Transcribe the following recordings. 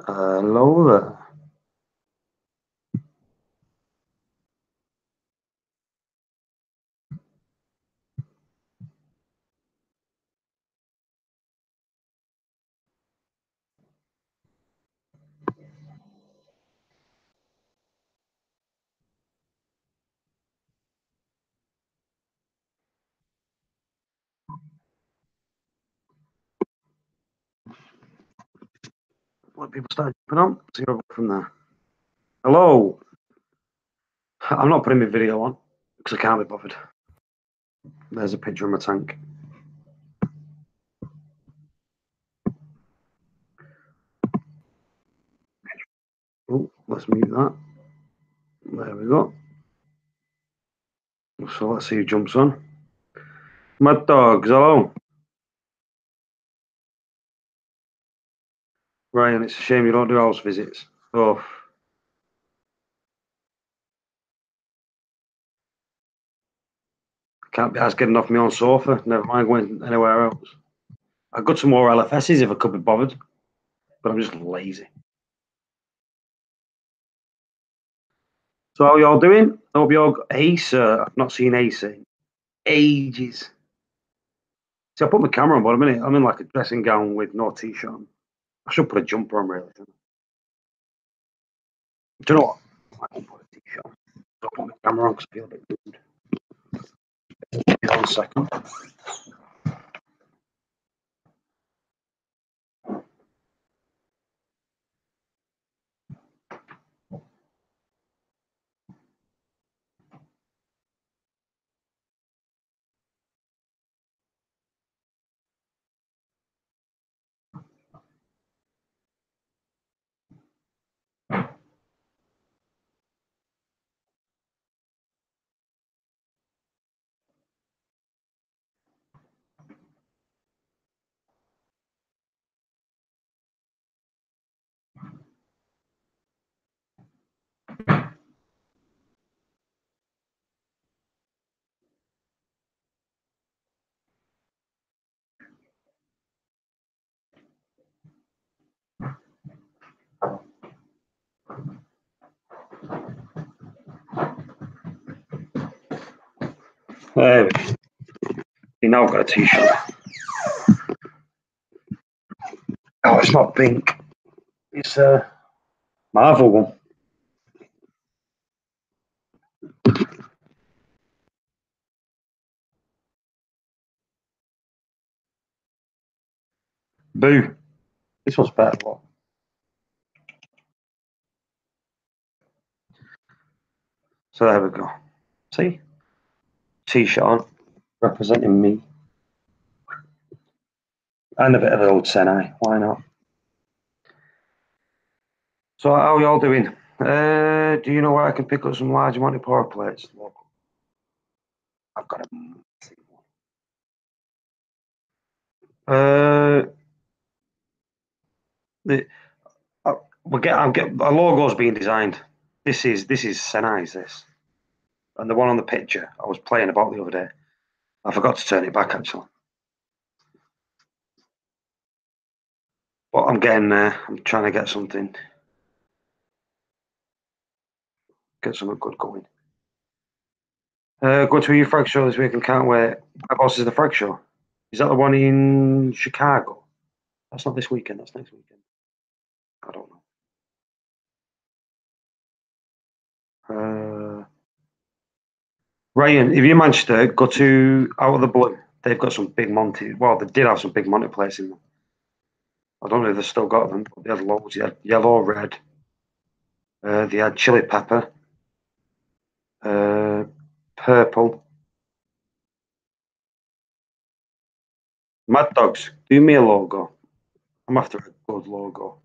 Hello there. Let people start jumping on. See where I go from there. Hello. I'm not putting my video on because I can't be bothered. There's a picture of my tank. Oh, let's mute that. There we go. So let's see who jumps on. Mad Dogs, hello. Ryan, it's a shame you don't do house visits. Oh, can't be asked getting off my own sofa. Never mind going anywhere else. I've got some more LFSs if I could be bothered, but I'm just lazy. So how y'all doing? I hope y'all got Ace. I've not seen Ace in ages. See, I put my camera on, but I'm in like a dressing gown with no t-shirt on. I should put a jumper on, really. Do you know what? I won't put a t-shirt on. I'll put my camera on because I feel a bit rude. Hold on a second. There we go. You now got a t-shirt. Oh, it's not pink. It's a Marvel one. Boo. This one's better. Look. So there we go. See? T-shirt on, representing me. And a bit of an old Senai. Why not? So how y'all doing? Do you know where I can pick up some large amount of power plates? Look, I've got a massive one. The a logo's being designed. This is Senai's this, and the one on the picture I was playing about the other day. I forgot to turn it back actually, but I'm getting there. I'm trying to get something good going. Going to a frag show this week and can't wait. My boss is the frag show. Is that the one in Chicago? That's not this weekend. That's next weekend. I don't know. Ryan, if you're Manchester, go to Out of the Blue. They've got some big Monty. Well, they did have some big Monty plates in them. I don't know if they've still got them, but they had loads. They had yellow, red. They had chili pepper, purple. Mad Dogs, do me a logo. I'm after a good logo.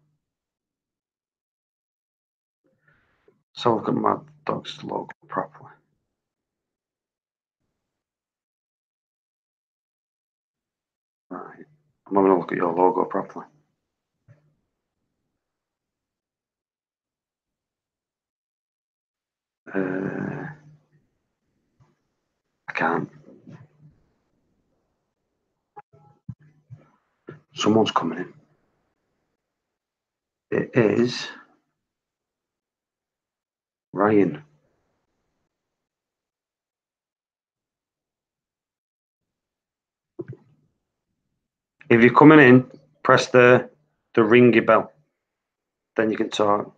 So look at Mad Dogs logo properly. Right. I'm having a look at your logo properly. I can't. Someone's coming in. It is Ryan. If you're coming in, press the ringy bell. Then you can talk.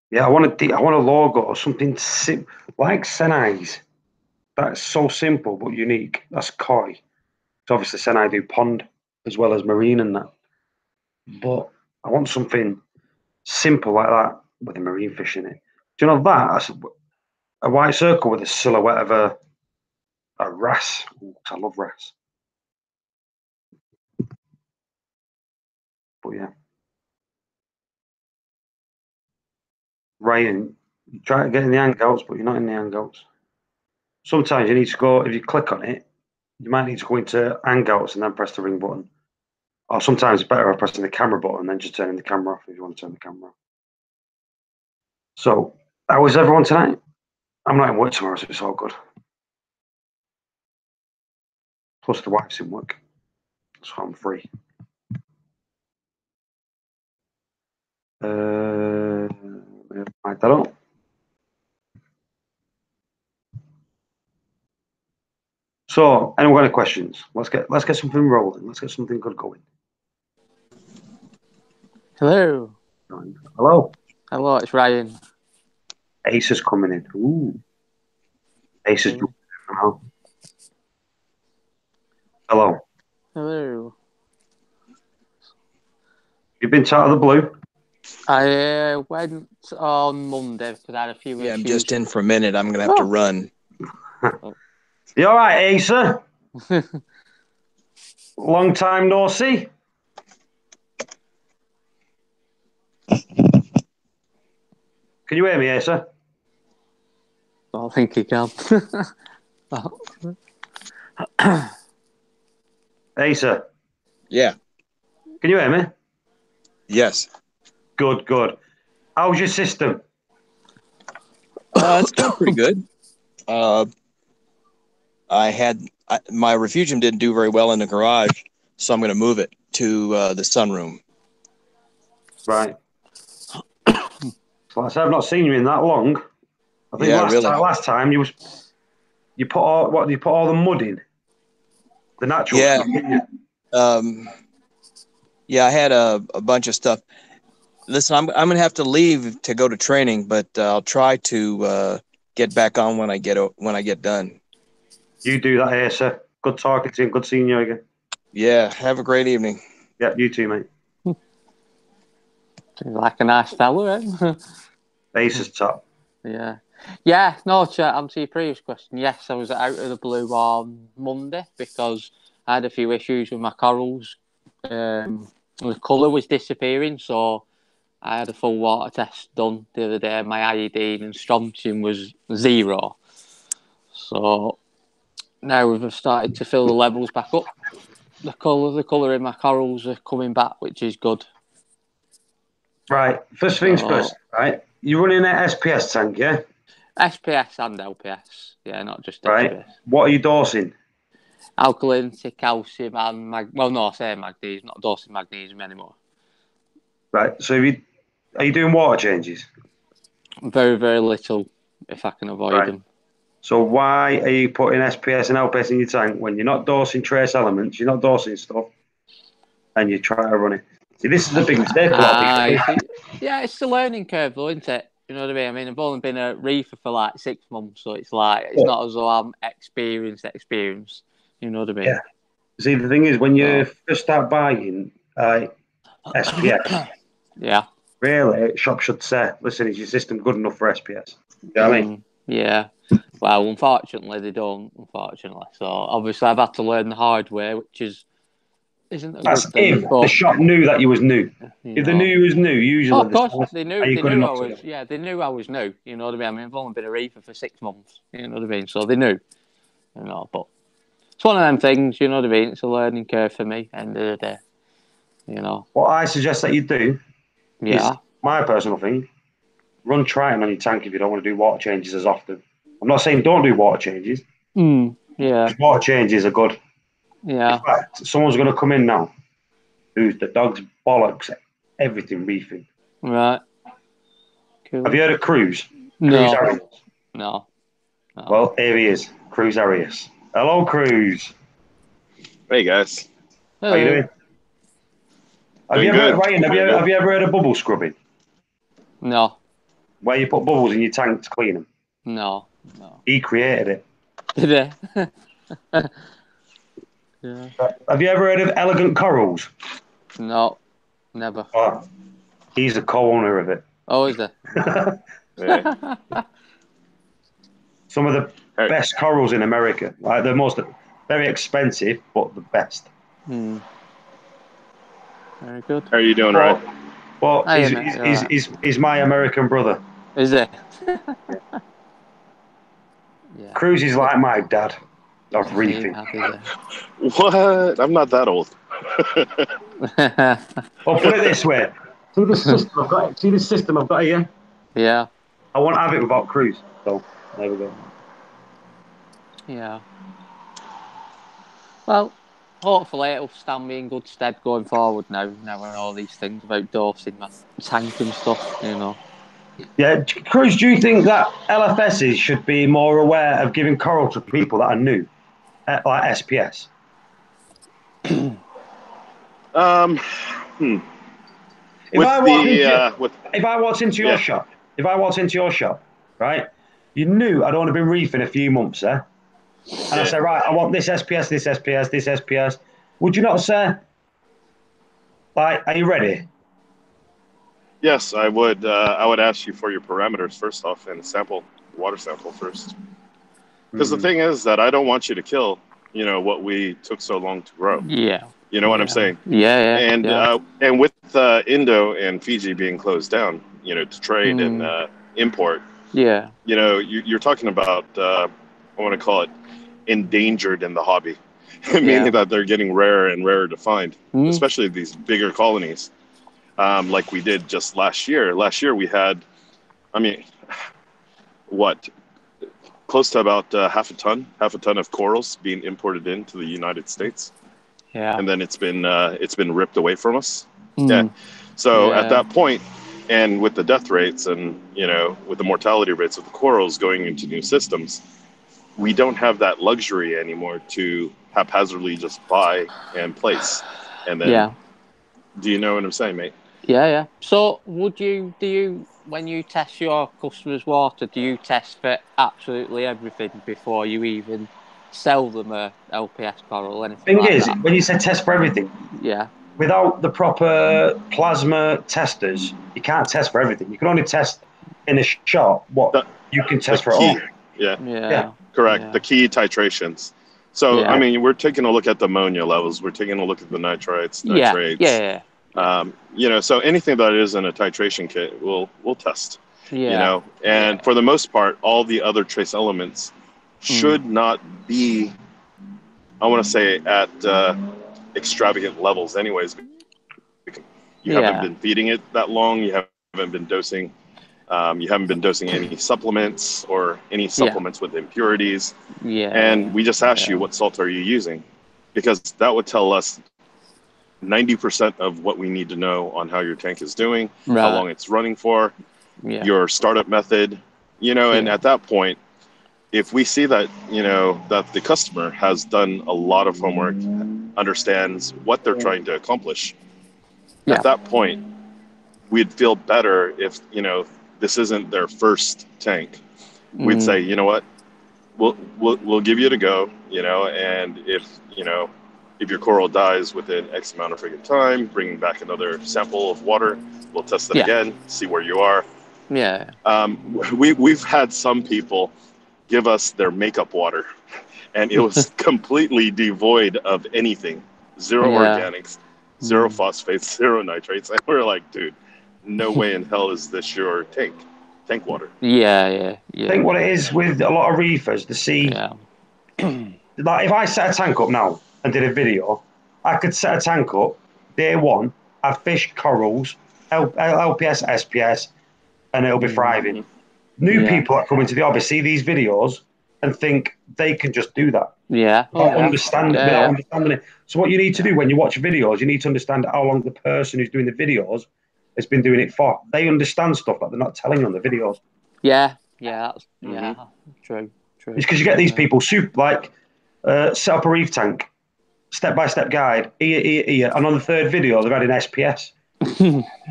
Yeah, I want a logo or something like Senai's. That's so simple but unique. That's koi. So obviously Senai do pond as well as marine and that. But I want something simple like that with a marine fish in it. Do you know that? That's a white circle with a silhouette of a wrasse. Ooh, I love wrasse. But yeah. Ryan, you try to get in the hangouts, but you're not in the hangouts. Sometimes you need to go, if you click on it, you might need to go into hangouts and then press the ring button. Or sometimes it's better pressing the camera button and then just turning the camera off if you want to turn the camera off. So, how is everyone tonight? I'm not in work tomorrow, so it's all good. Plus, the wife's in work, so I'm free. I don't know. So, anyone got any questions? Let's get something rolling. Let's get something good going. Hello. Hello. Hello, it's Ryan. Ace is coming in. Ooh. Ace is doing it. Hello. Hello. You've been out of the blue? I went on Monday because I had a few issues. I'm just in for a minute. I'm going to have to run. You all right, Asa? Long time no see. Can you hear me, Asa? I think he can. Asa? Yeah. Can you hear me? Yes. Good. How's your system? It's going pretty good. My refugium didn't do very well in the garage, so I'm going to move it to the sunroom. Right. So I've not seen you in that long. I think last time you put all the mud in. The natural stuff, didn't you? Yeah, I had a bunch of stuff. Listen, I'm going to have to leave to go to training, but I'll try to get back on when I get done. You do that, Asa. Good talking to you. Good seeing you again. Yeah, have a great evening. Yeah, you too, mate. Like a nice fella, eh? Asa's top. Yeah. Yeah, no, to answer your previous question, yes, I was out of the blue on Monday because I had a few issues with my corals. The colour was disappearing, so I had a full water test done the other day. My iodine and strontium was 0. So now we've started to fill the levels back up. The colour in my corals are coming back, which is good. Right. First things first, right? You're running an SPS tank, yeah? SPS and LPS. Yeah, not just right. SPS. What are you dosing? Alkalinity, calcium, and I say magnesium, not dosing magnesium anymore. Right. So are you doing water changes? Very, very little, if I can avoid them. So why are you putting SPS and LPS in your tank when you're not dosing trace elements, you're not dosing stuff, and you try to run it? See, this is a big mistake. Yeah, it's the learning curve, though, isn't it? You know what I mean? I've only been a reefer for like 6 months, so it's not as though I'm experienced. You know what I mean? Yeah. See, the thing is, when you first start buying SPS, yeah, really, shop should say, listen, is your system good enough for SPS? You know what I mean? Yeah. Well, unfortunately, they don't, unfortunately. So, obviously, I've had to learn the hard way, which isn't a That's good thing. if the shop knew that you was new. If they knew you was new, usually of course, they knew. They knew I was. To yeah, they knew I was new. You know what I mean? I mean, I've only been a reefer for 6 months. You know what I mean? So they knew. You know, but it's one of them things. You know what I mean? It's a learning curve for me. End of the day. You know. What I suggest that you do is my personal thing. Run Triton on your tank if you don't want to do water changes as often. I'm not saying don't do water changes. Yeah. Water changes are good. Yeah. In fact, someone's going to come in now who's the dog's bollocks at everything reefing. Right. Cool. Have you heard of Cruz? No. Cruz Arias. No. Well, here he is, Cruz Arias. Hello, Cruz. Hey guys. How you doing? Doing good. Ryan, have you ever heard of bubble scrubbing? No. Where you put bubbles in your tank to clean them? No. He created it. Did he? Yeah. Have you ever heard of elegant corals? No. Never. Oh, he's the co-owner of it. Oh, is there? Yeah. Some of the best corals in America. Like the most very expensive, but the best. Very good. How are you doing, Ryan? Well, he's my American brother. Is it? Yeah. Cruz is like my dad of reefing. What? I'm not that old. Well, put it this way. See this system I've got here? Yeah. I won't have it without Cruz. So there we go. Yeah. Well, hopefully it'll stand me in good stead going forward now I know all these things about dosing my tank and stuff, you know. Yeah, Cruz, do you think that LFSs should be more aware of giving coral to people that are new, like SPS? If I walked into your shop, right? You knew I'd only been reefing a few months, eh? And I said, right, I want this SPS, this SPS, this SPS. Would you not say, like, are you ready? Yes, I would. I would ask you for your parameters first off and water sample first. Because the thing is that I don't want you to kill, what we took so long to grow. Yeah. You know what I'm saying? Yeah. And with Indo and Fiji being closed down, to trade and import. Yeah. You're talking about, I want to call it endangered in the hobby, meaning that they're getting rarer and rarer to find, especially these bigger colonies. Like we did just last year. Last year we had, close to about half a ton of corals being imported into the United States. Yeah. And then it's been ripped away from us. Yeah. So at that point, and with the death rates and, with the mortality rates of the corals going into new systems, we don't have that luxury anymore to haphazardly just buy and place. And then, do you know what I'm saying, mate? Yeah. So do you, when you test your customers' water, do you test for absolutely everything before you even sell them a LPS coral or anything like that? When you say test for everything, without the proper plasma testers, you can't test for everything. You can only test in a shot what you can test for all. Yeah. Correct. Yeah. The key titrations. So, we're taking a look at the ammonia levels. We're taking a look at the nitrites, nitrates. So anything that is in a titration kit, we'll test. And for the most part, all the other trace elements should not be, I want to say, at extravagant levels anyways. You haven't been feeding it that long. You haven't been dosing. You haven't been dosing any supplements or any supplements with impurities. And we just asked you, what salt are you using? Because that would tell us 90% of what we need to know on how your tank is doing, how long it's running for, your startup method, and at that point, if we see that, that the customer has done a lot of homework, understands what they're trying to accomplish, at that point, we'd feel better if, this isn't their first tank. We'd say, you know what, we'll give you a go, and if your coral dies within X amount of freaking time, bring back another sample of water. We'll test it again, see where you are. Yeah. We've had some people give us their makeup water, and it was completely devoid of anything. Zero organics, zero phosphates, zero nitrates. And we're like, dude, no way in hell is this your tank water. I think what it is with a lot of reefers, to see, like if I set a tank up now and did a video, I could set a tank up day one, have fish, corals, LPS, SPS, and it'll be thriving. New people that come into the hobby see these videos and think they can just do that. Yeah. Without understanding it. So what you need to do when you watch videos, you need to understand how long the person who's doing the videos has been doing it for. They understand stuff that they're not telling you on the videos. Yeah. True. It's because you get these people set up a reef tank, step-by-step guide, here, and on the third video they've had an SPS.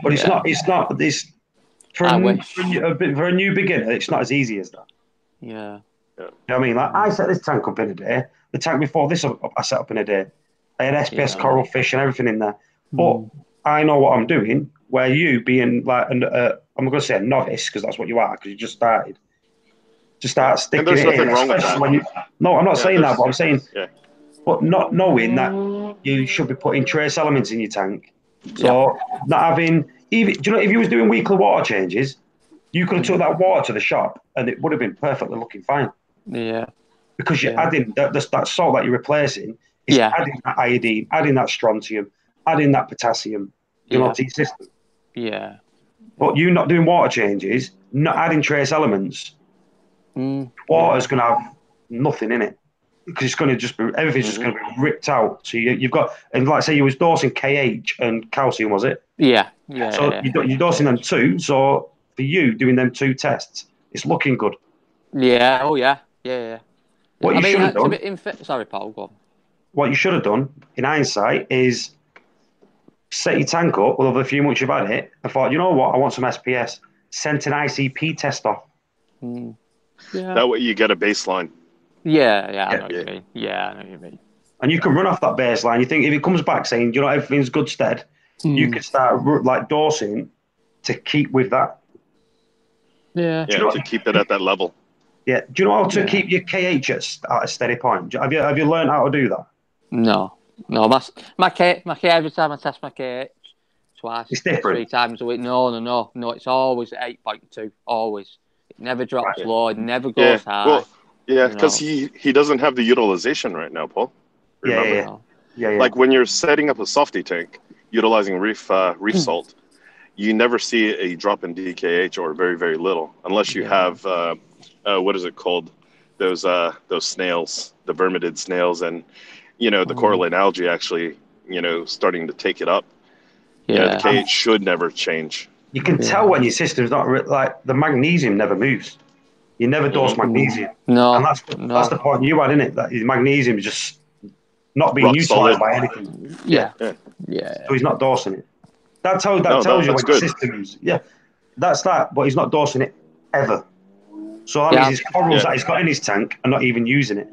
But it's not. It's for a new beginner. It's not as easy as that. Yeah. You know what I mean? Like I set this tank up in a day. The tank before this I set up in a day. I had SPS, coral fish, and everything in there. But I know what I'm doing. Where you being like, I'm going to say a novice because that's what you are because you just started. To start sticking and there's it nothing in, wrong with that. No, I'm not saying that, but I'm saying, yeah. But not knowing that you should be putting trace elements in your tank. So not having, even, do you know, if you was doing weekly water changes, you could have took that water to the shop and it would have been perfectly looking fine. Yeah. Because you're adding that salt that you're replacing is adding that iodine, adding that strontium, adding that potassium, to your system. Yeah. But you not doing water changes, not adding trace elements, water's going to have nothing in it. Because it's going to just be, everything's just going to be ripped out. So you've got, and like say you was dosing KH and calcium, was it? Yeah. So you're dosing them too. So for you doing them 2 tests, it's looking good. Yeah. Oh yeah. Yeah. What you should have done. Sorry, Paul. Go on. What you should have done, in hindsight, is set your tank up with over a few months you've had it, and thought, you know what, I want some SPS. Sent an ICP test off. Yeah. That way you get a baseline. Yeah, I know what you mean. Yeah, I know what you mean. And you can run off that baseline. You think if it comes back saying, you know, everything's good stead, you can start like dosing to keep with that. Yeah. Yeah, to keep it at that level. Yeah. Do you know how to keep your KH at a steady point? Have you learned how to do that? No. My K every time I test my KH twice, it's different. 3 times a week. No. It's always at 8.2. Always. It never drops low. It never goes high. Well, because he doesn't have the utilization right now, Paul. Remember? Yeah. Like when you're setting up a softy tank, utilizing reef salt, you never see a drop in DKH or very, very little, unless you have what is it called? Those snails, the vermidid snails, and the coralline algae actually starting to take it up. The KH should never change. You can tell when your system's not like the magnesium never moves. You never dose magnesium. No, and that's the point you had in it. That his magnesium is just not being rock utilised solid by anything. Yeah. So he's not dosing it. That tells you what the system's. Yeah, that's that. But he's not dosing it ever. So that means his corals that he's got in his tank are not even using it.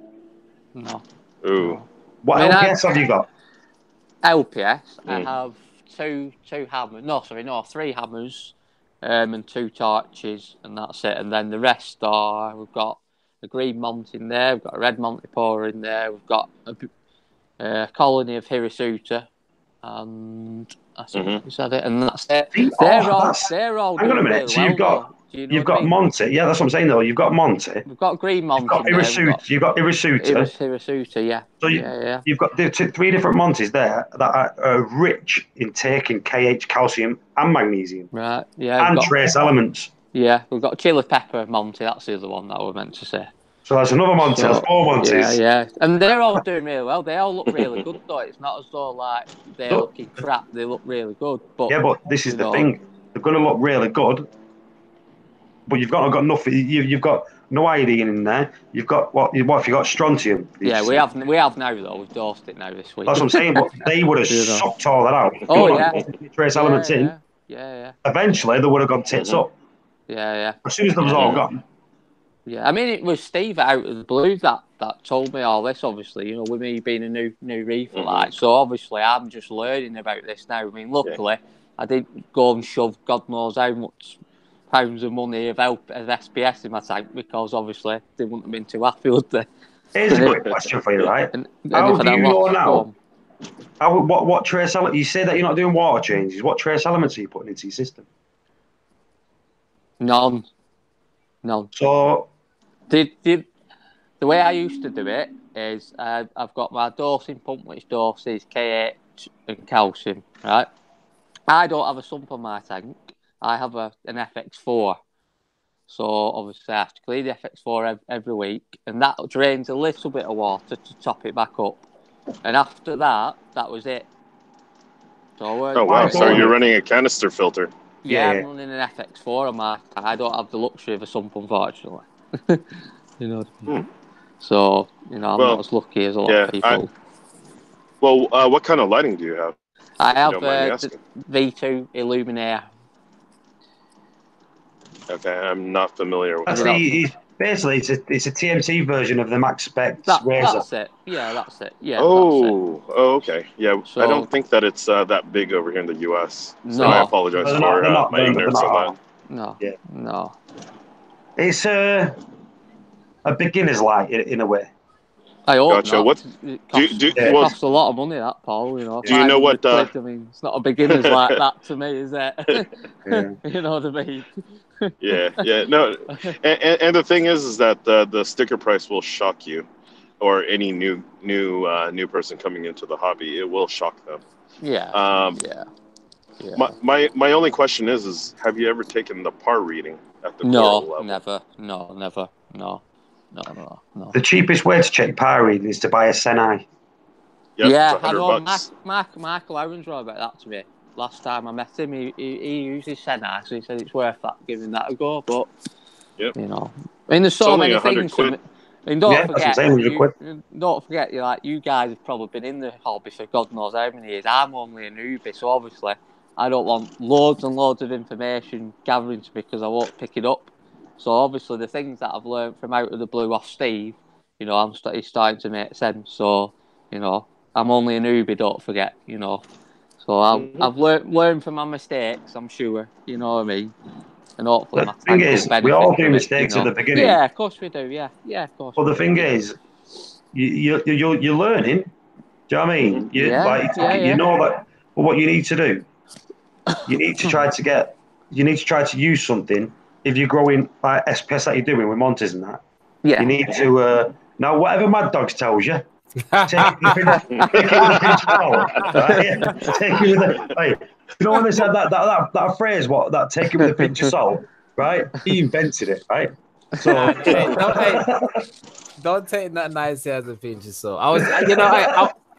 No. Ooh. What LPS have you got? LPS. I have two hammers. No, 3 hammers. And 2 torches, and that's it. And then the rest are, we've got a green mont in there, we've got a red Montipora in there, we've got a colony of Hirasuta, and that's it. And that's it. They're all hang on a minute. So you've got Monty. Yeah, that's what I'm saying though. You've got Monty. We've got green Monty. You've got Hirasuta. Hirasuta, yeah. So you've got 3 different Monties there that are rich in taking KH, calcium, and magnesium. Right. Yeah. And trace elements. Yeah, we've got chili pepper Monty. That's the other one that I was meant to say. So that's another Monty. That's 4 Monties. Yeah. And they're all doing really well. They all look really good though. It's not as though like they're looking crap. They look really good. But this is the thing. They're going to look really good. But you've got nothing. You've got no iodine in there. You've got what have you got? Strontium. Yeah, we have now though. We've dosed it now this week. That's what I'm saying. But they would have sucked all that out. Trace elements in. Yeah. Eventually, they would have gone tits up. Yeah. As soon as they was all gone. Yeah, I mean, it was Steve out of the blue that told me all this. Obviously, with me being a new reefer, like, so obviously I'm just learning about this now. I mean, luckily, I didn't go and shove God knows how much pounds of money of SPS in my tank because obviously they wouldn't have been too happy, would they? Here's a quick question for you, right? How do you know now? What trace elements? You say that you're not doing water changes. What trace elements are you putting into your system? None. So the way I used to do it is I've got my dosing pump which doses KH and calcium, right? I don't have a sump on my tank. I have an FX4. So obviously I have to clean the FX4 every week, and that drains a little bit of water to top it back up. And after that, that was it. So oh wow! So you're running a canister filter? Yeah, I'm running an FX4 on my. I don't have the luxury of a sump, unfortunately. You know what I mean? So I'm not as lucky as a lot of people. What kind of lighting do you have? I have the V2 Illuminaire. Okay, I'm not familiar with that. Basically, it's a TMT version of the Max Spec Razor. That's it. Yeah, that's it. Yeah. Oh, okay. Yeah, so, I don't think that it's that big over here in the US. So I apologize for my ignorance on that. No. Yeah. No. It's a beginner's light in a way. I hope gotcha. Not. What? It costs a lot of money, that, Paul. Do you know what? I mean, it's not a beginner's like that to me, is it? You know what I mean? Yeah. No, and the thing is that the sticker price will shock you, or any new person coming into the hobby. It will shock them. Yeah. Yeah. My only question is have you ever taken the par reading at the coral level? Never. No. The cheapest way to check par reading is to buy a Senai. Yep, I know. $100. Michael Aaron's right about that to me. Last time I met him, he uses Senai, so he said it's worth giving that a go. But I mean, there's so many things. And don't forget, you guys have probably been in the hobby for God knows how many years. I'm only a newbie, so obviously I don't want loads and loads of information gathering to me because I won't pick it up. So obviously the things that I've learned from out of the blue off Steve, it's starting to make sense. So I'm only a newbie. Don't forget, So I've learned from my mistakes. I'm sure, you know what I mean. And hopefully, the thing is, we all do mistakes at the beginning. Yeah, of course we do. Yeah, of course. Well, the thing is, you're learning. Do you know what I mean? You know that. But what you need to do, you need to try to use something. If you're growing like SPS that you're doing with Montes and that, you need to now whatever Mad Dogs tells you. Take it with a pinch of salt. Right? Take it with a. You know when they said that phrase? What that? Take it with a pinch of salt, right? He invented it, right? So don't take that nice as a pinch of salt.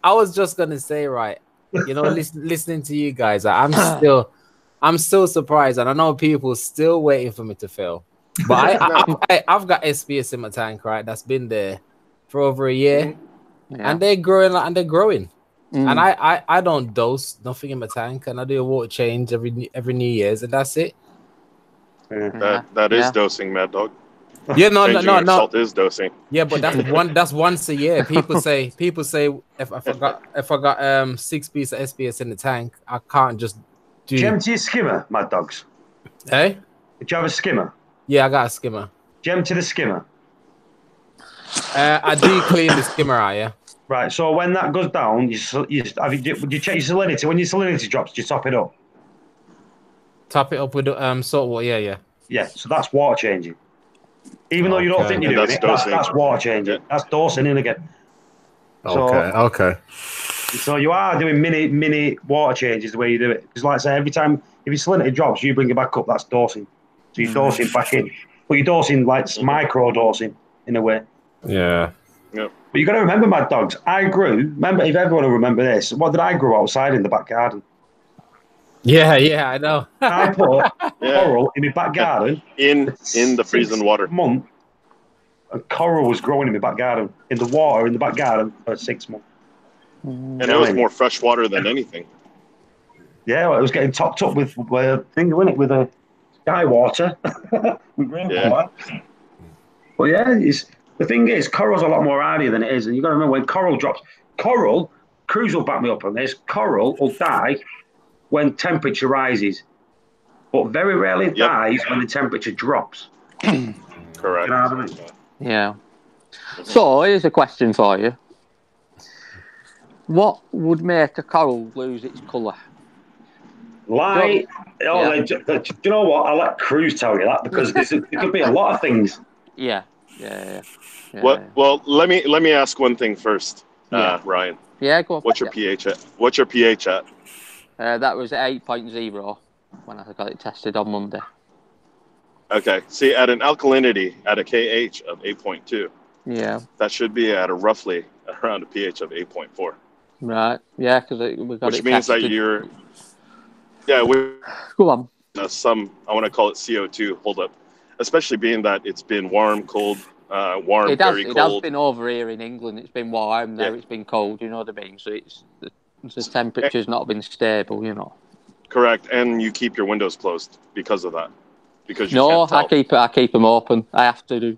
I was just gonna say, right? Listening to you guys, I'm still surprised, and I know people still waiting for me to fail. But I've got SPS in my tank, right? That's been there for over a year. Yeah. And they're growing. And I don't dose nothing in my tank, and I do a water change every New Year's, and that's it. That is dosing, Mad Dog. Yeah, no. Salt is dosing. Yeah, but that's once a year. People say if I got 6 pieces of SPS in the tank, I can't just do. Do you empty your skimmer, Mad Dogs? Hey? Do you have a skimmer? Yeah, I got a skimmer. Do you empty the skimmer? I do clean the skimmer out, yeah. Right, so when that goes down, you check your salinity. When your salinity drops, you top it up. Top it up with salt water, yeah. Yeah, so that's water changing. Even though you don't think you're doing it, that's water changing. Yeah. That's dosing in again. Okay. So you are doing mini water changes the way you do it. Because like I say, every time if your salinity drops, you bring it back up, that's dosing. So you're dosing back in. But you're dosing like micro dosing in a way. Yeah. Yep. But you got to remember, Mad Dogs, I grew, remember, if everyone will remember this, what did I grow outside in the back garden? Yeah, I know. I put coral in my back garden. In the freezing water. Month, and coral was growing in my back garden, in the water in the back garden for 6 months. And it was more fresh water than anything. Yeah, well, it was getting topped up with with a sky water. With rainwater. But yeah, the thing is, coral's a lot more hardier than it is, and you got to remember when coral drops. Cruz will back me up on this. Coral will die when temperature rises, but very rarely dies when the temperature drops. Correct. You know what I mean? Yeah. So here's a question for you: what would make a coral lose its colour? Light. Do you know what? I'll let Cruz tell you that because it could be a lot of things. Yeah. Well, let me ask one thing first, Ryan. Yeah, go on. What's your pH at? What's your pH at? That was 8.0 when I got it tested on Monday. Okay. See, at an alkalinity, at a KH of 8.2, Yeah. that should be at a roughly around a pH of 8.4. Right. Yeah, because we got Which it means tested. that you're, yeah, with Go on. some, I want to call it CO2 holdup, especially being that it's been warm, cold, warm, very It cold. has been over here in England. It's been warm. There, it's been cold. You know what I mean? So the temperature's not been stable. You know. Correct, and you keep your windows closed because of that. Because you No, can't tell. I keep them open. I have to do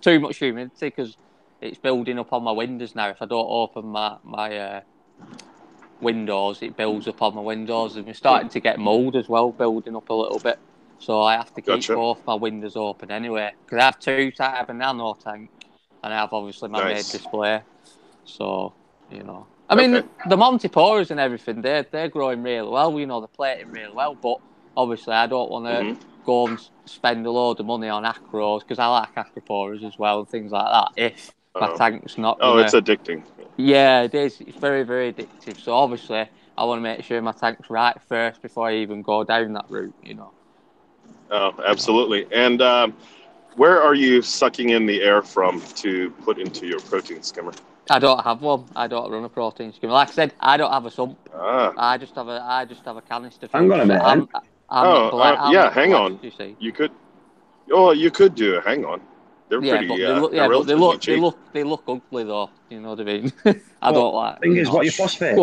too much humidity because it's building up on my windows now. If I don't open my windows, it builds up on my windows, and we're starting to get mold as well, building up a little bit. So I have to keep both my windows open anyway. Because I have two types. I have a nano tank, and I have obviously my main display. So you know, I mean, the Montiporas and everything, they're growing really well. You know, they're plating really well, but obviously I don't want to go and spend a load of money on acros because I like acroporas as well and things like that. If my tank's not gonna... it's addicting. Yeah, it is. It's very, very addictive. So obviously I want to make sure my tank's right first before I even go down that route, you know. Oh, absolutely. And where are you sucking in the air from to put into your protein skimmer? I don't have one. I don't run a protein skimmer. Like I said, I don't have a sump. I just have a canister. Hang on a minute. Hang on. You see, you could do a hang on. They're pretty. But they look ugly though. You know what I mean? I don't like. Thing is, what your phosphates?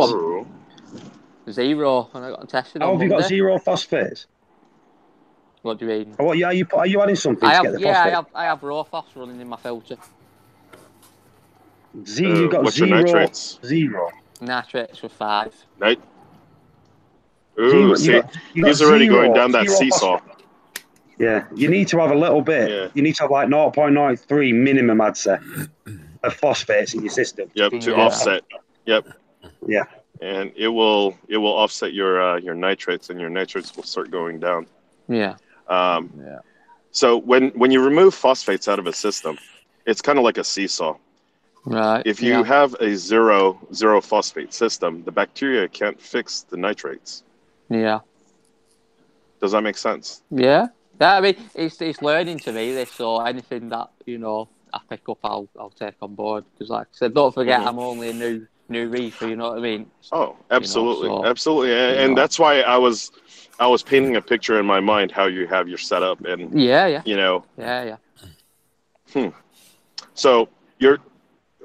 0, and I got tested. How have you got 0 phosphates? What do you mean? What? Yeah, are you adding something to get the phosphate? I have raw phos running in my filter. You got what's 0. Your nitrates? 0. Nitrates were 5. Ooh, see, he's already going down that seesaw. Yeah, you need to have a little bit. Yeah. You need to have like 0.93 minimum, I'd say, of phosphates in your system. Yep, to offset. Yep. Yeah. And it will offset your nitrates, and your nitrates will start going down. Yeah. So when you remove phosphates out of a system, it's kind of like a seesaw. Right. If you have a zero phosphate system, the bacteria can't fix the nitrates. Yeah. Does that make sense? Yeah. I mean, it's learning to me this, so anything that I pick up, I'll take on board. Because, like I said, don't forget, I'm only a new reefer. You know what I mean? Oh, absolutely, absolutely, and that's why I was painting a picture in my mind how you have your setup, and So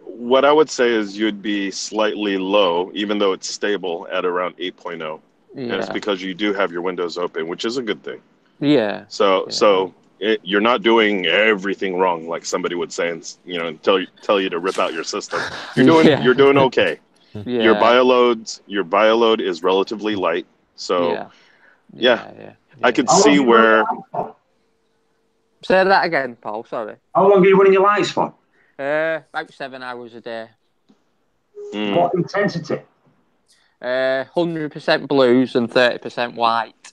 what I would say is you'd be slightly low, even though it's stable at around 8.0. And it's because you do have your windows open, which is a good thing. Yeah. So you're not doing everything wrong, like somebody would say, and tell you to rip out your system. You're doing okay. Yeah. Your bioload is relatively light. So I could see where. Say that again, Paul. Sorry. How long are you running your lights for? About 7 hours a day. What intensity? 100% blues and 30% white.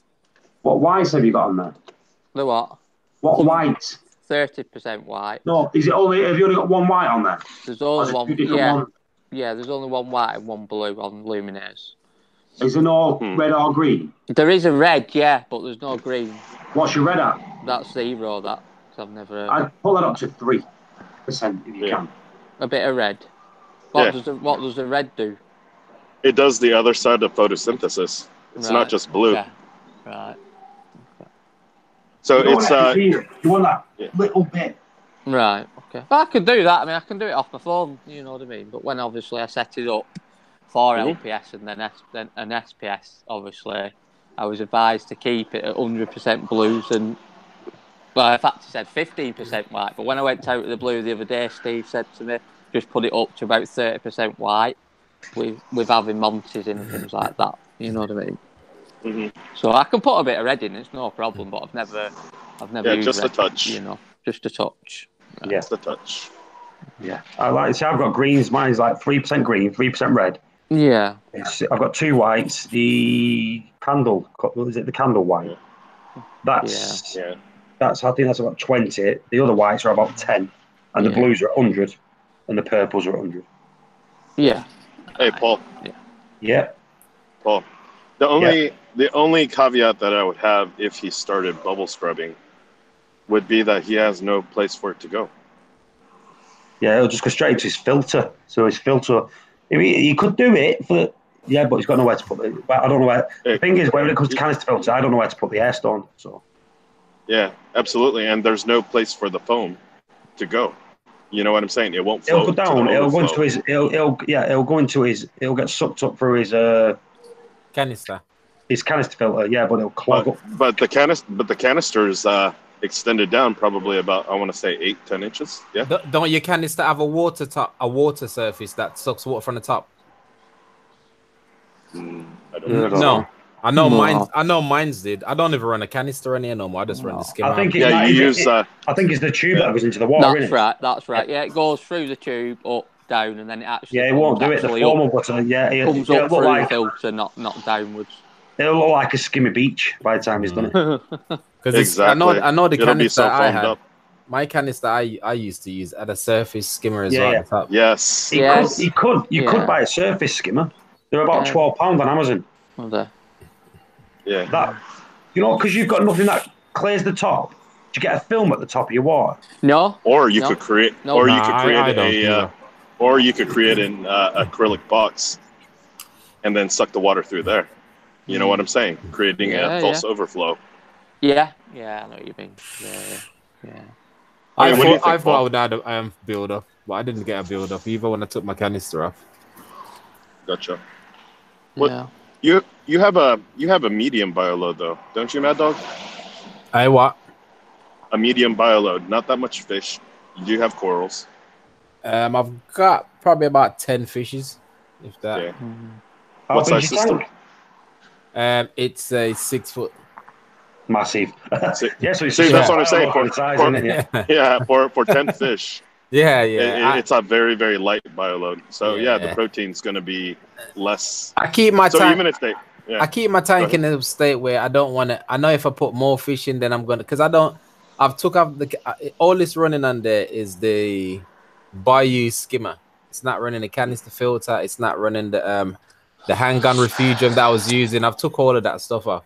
What whites have you got on there? The what? What white? 30% white. No, have you only got one white on there? There's only one. Yeah, there's only one white and one blue on luminaires. Is there no red or green? There is a red, but there's no green. What's your red at? That's 0. That, cause I've never. I'd pull that up to 3% if you can. A bit of red. What does the red do? It does the other side of photosynthesis. It's not just blue. Okay. Right. Okay. So you want that little bit. Right. Okay. Well, I could do that. I mean, I can do it off my phone. You know what I mean? But when obviously I set it up for LPS and then an SPS, obviously, I was advised to keep it at 100% blues and. Well, in fact, he said 15% white. But when I went out with the blue the other day, Steve said to me, just put it up to about 30% white with having Monties in and things like that. You know what I mean? Mm-hmm. So I can put a bit of red in. It's no problem. But I've never used just red, a touch. Just a touch. Yeah, just a touch. Yeah, I like to say I've got greens. Mine's like 3% green, 3% red. Yeah. I've got 2 whites. The candle, is it the candle white? That's I think that's about 20. The other whites are about 10, and the blues are 100, and the purples are 100. Yeah. Hey, Paul. Yeah. Paul. The only caveat that I would have if he started bubble scrubbing would be that he has no place for it to go. Yeah, it'll just go straight to his filter. So his filter, he could do it for, yeah, but he's got nowhere to put it. But I don't know where. The thing is, when it comes to canister filter, I don't know where to put the air stone. So. Yeah, absolutely. And there's no place for the foam to go. You know what I'm saying? It won't flow. It'll go down. It'll go into his. It'll go into his. It'll get sucked up through his canister. His canister filter, yeah, but it'll clog up. But the canister is extended down probably about, I want to say 8-10 inches. Yeah. Don't your canister have a water surface that sucks water from the top? I don't know. No. I know mine. I know mine's did. I don't even run a canister in here no more. I just run the skimmer. I think you use. I think it's the tube that goes into the water. That's right. That's right. Yeah, it goes through the tube up, down, and then it actually. Yeah, it won't do it. The formal button. Yeah, it comes up through the filter, not downwards. It'll look like a skimmy beach by the time he's done it. Because exactly. I know the It'll canister so I had. up. My canister I used to use had a surface skimmer as well. At the top. Yes. You could buy a surface skimmer. They're about £12 on Amazon. Okay. Yeah. That, because you've got nothing that clears the top. Do you get a film at the top of your water? No. Or you could create. No. Or you could create or you could create an acrylic box, and then suck the water through there. You know what I'm saying? Creating a false overflow. Yeah. Yeah, I know what you mean. Yeah. I thought I would add a build up, but I didn't get a build up either when I took my canister off. Gotcha. What? Yeah. You have a medium bioload though, don't you, Mad Dog? What? A medium bioload, not that much fish. You do have corals. I've got probably about 10 fishes, if that. Yeah. What size system? It's a 6 foot. Massive. Yeah, so see, that's what I'm saying. For 10 fish. Yeah. It's a very, very light bioload. So the protein's going to be less. I keep my tank. Even if I keep my tank in a state where I don't want to. I know if I put more fish in, then I'm gonna. Because I don't. I've took off all it's running on there is the Bayou skimmer. It's not running the canister filter. It's not running the handgun refugium that I was using. I've took all of that stuff off.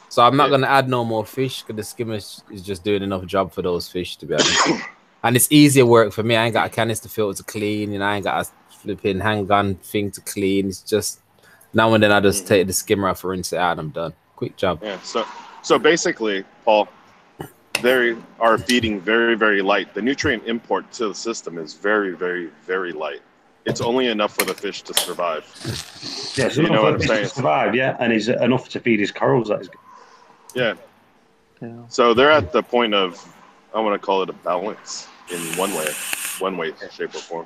So I'm not gonna add no more fish because the skimmer is just doing enough job for those fish, to be honest. And it's easier work for me. I ain't got a canister filter to clean, I ain't got a flipping handgun thing to clean. It's just now and then I just take the skimmer off, rinse it out, and I'm done. Quick job. Yeah. So basically, Paul, they are feeding very, very light. The nutrient import to the system is very, very, very light. It's only enough for the fish to survive. Yeah, so you know what I'm saying? To survive, and is enough to feed his corals. That is good. Yeah. So they're at the point of, I want to call it a balance in one way, shape or form.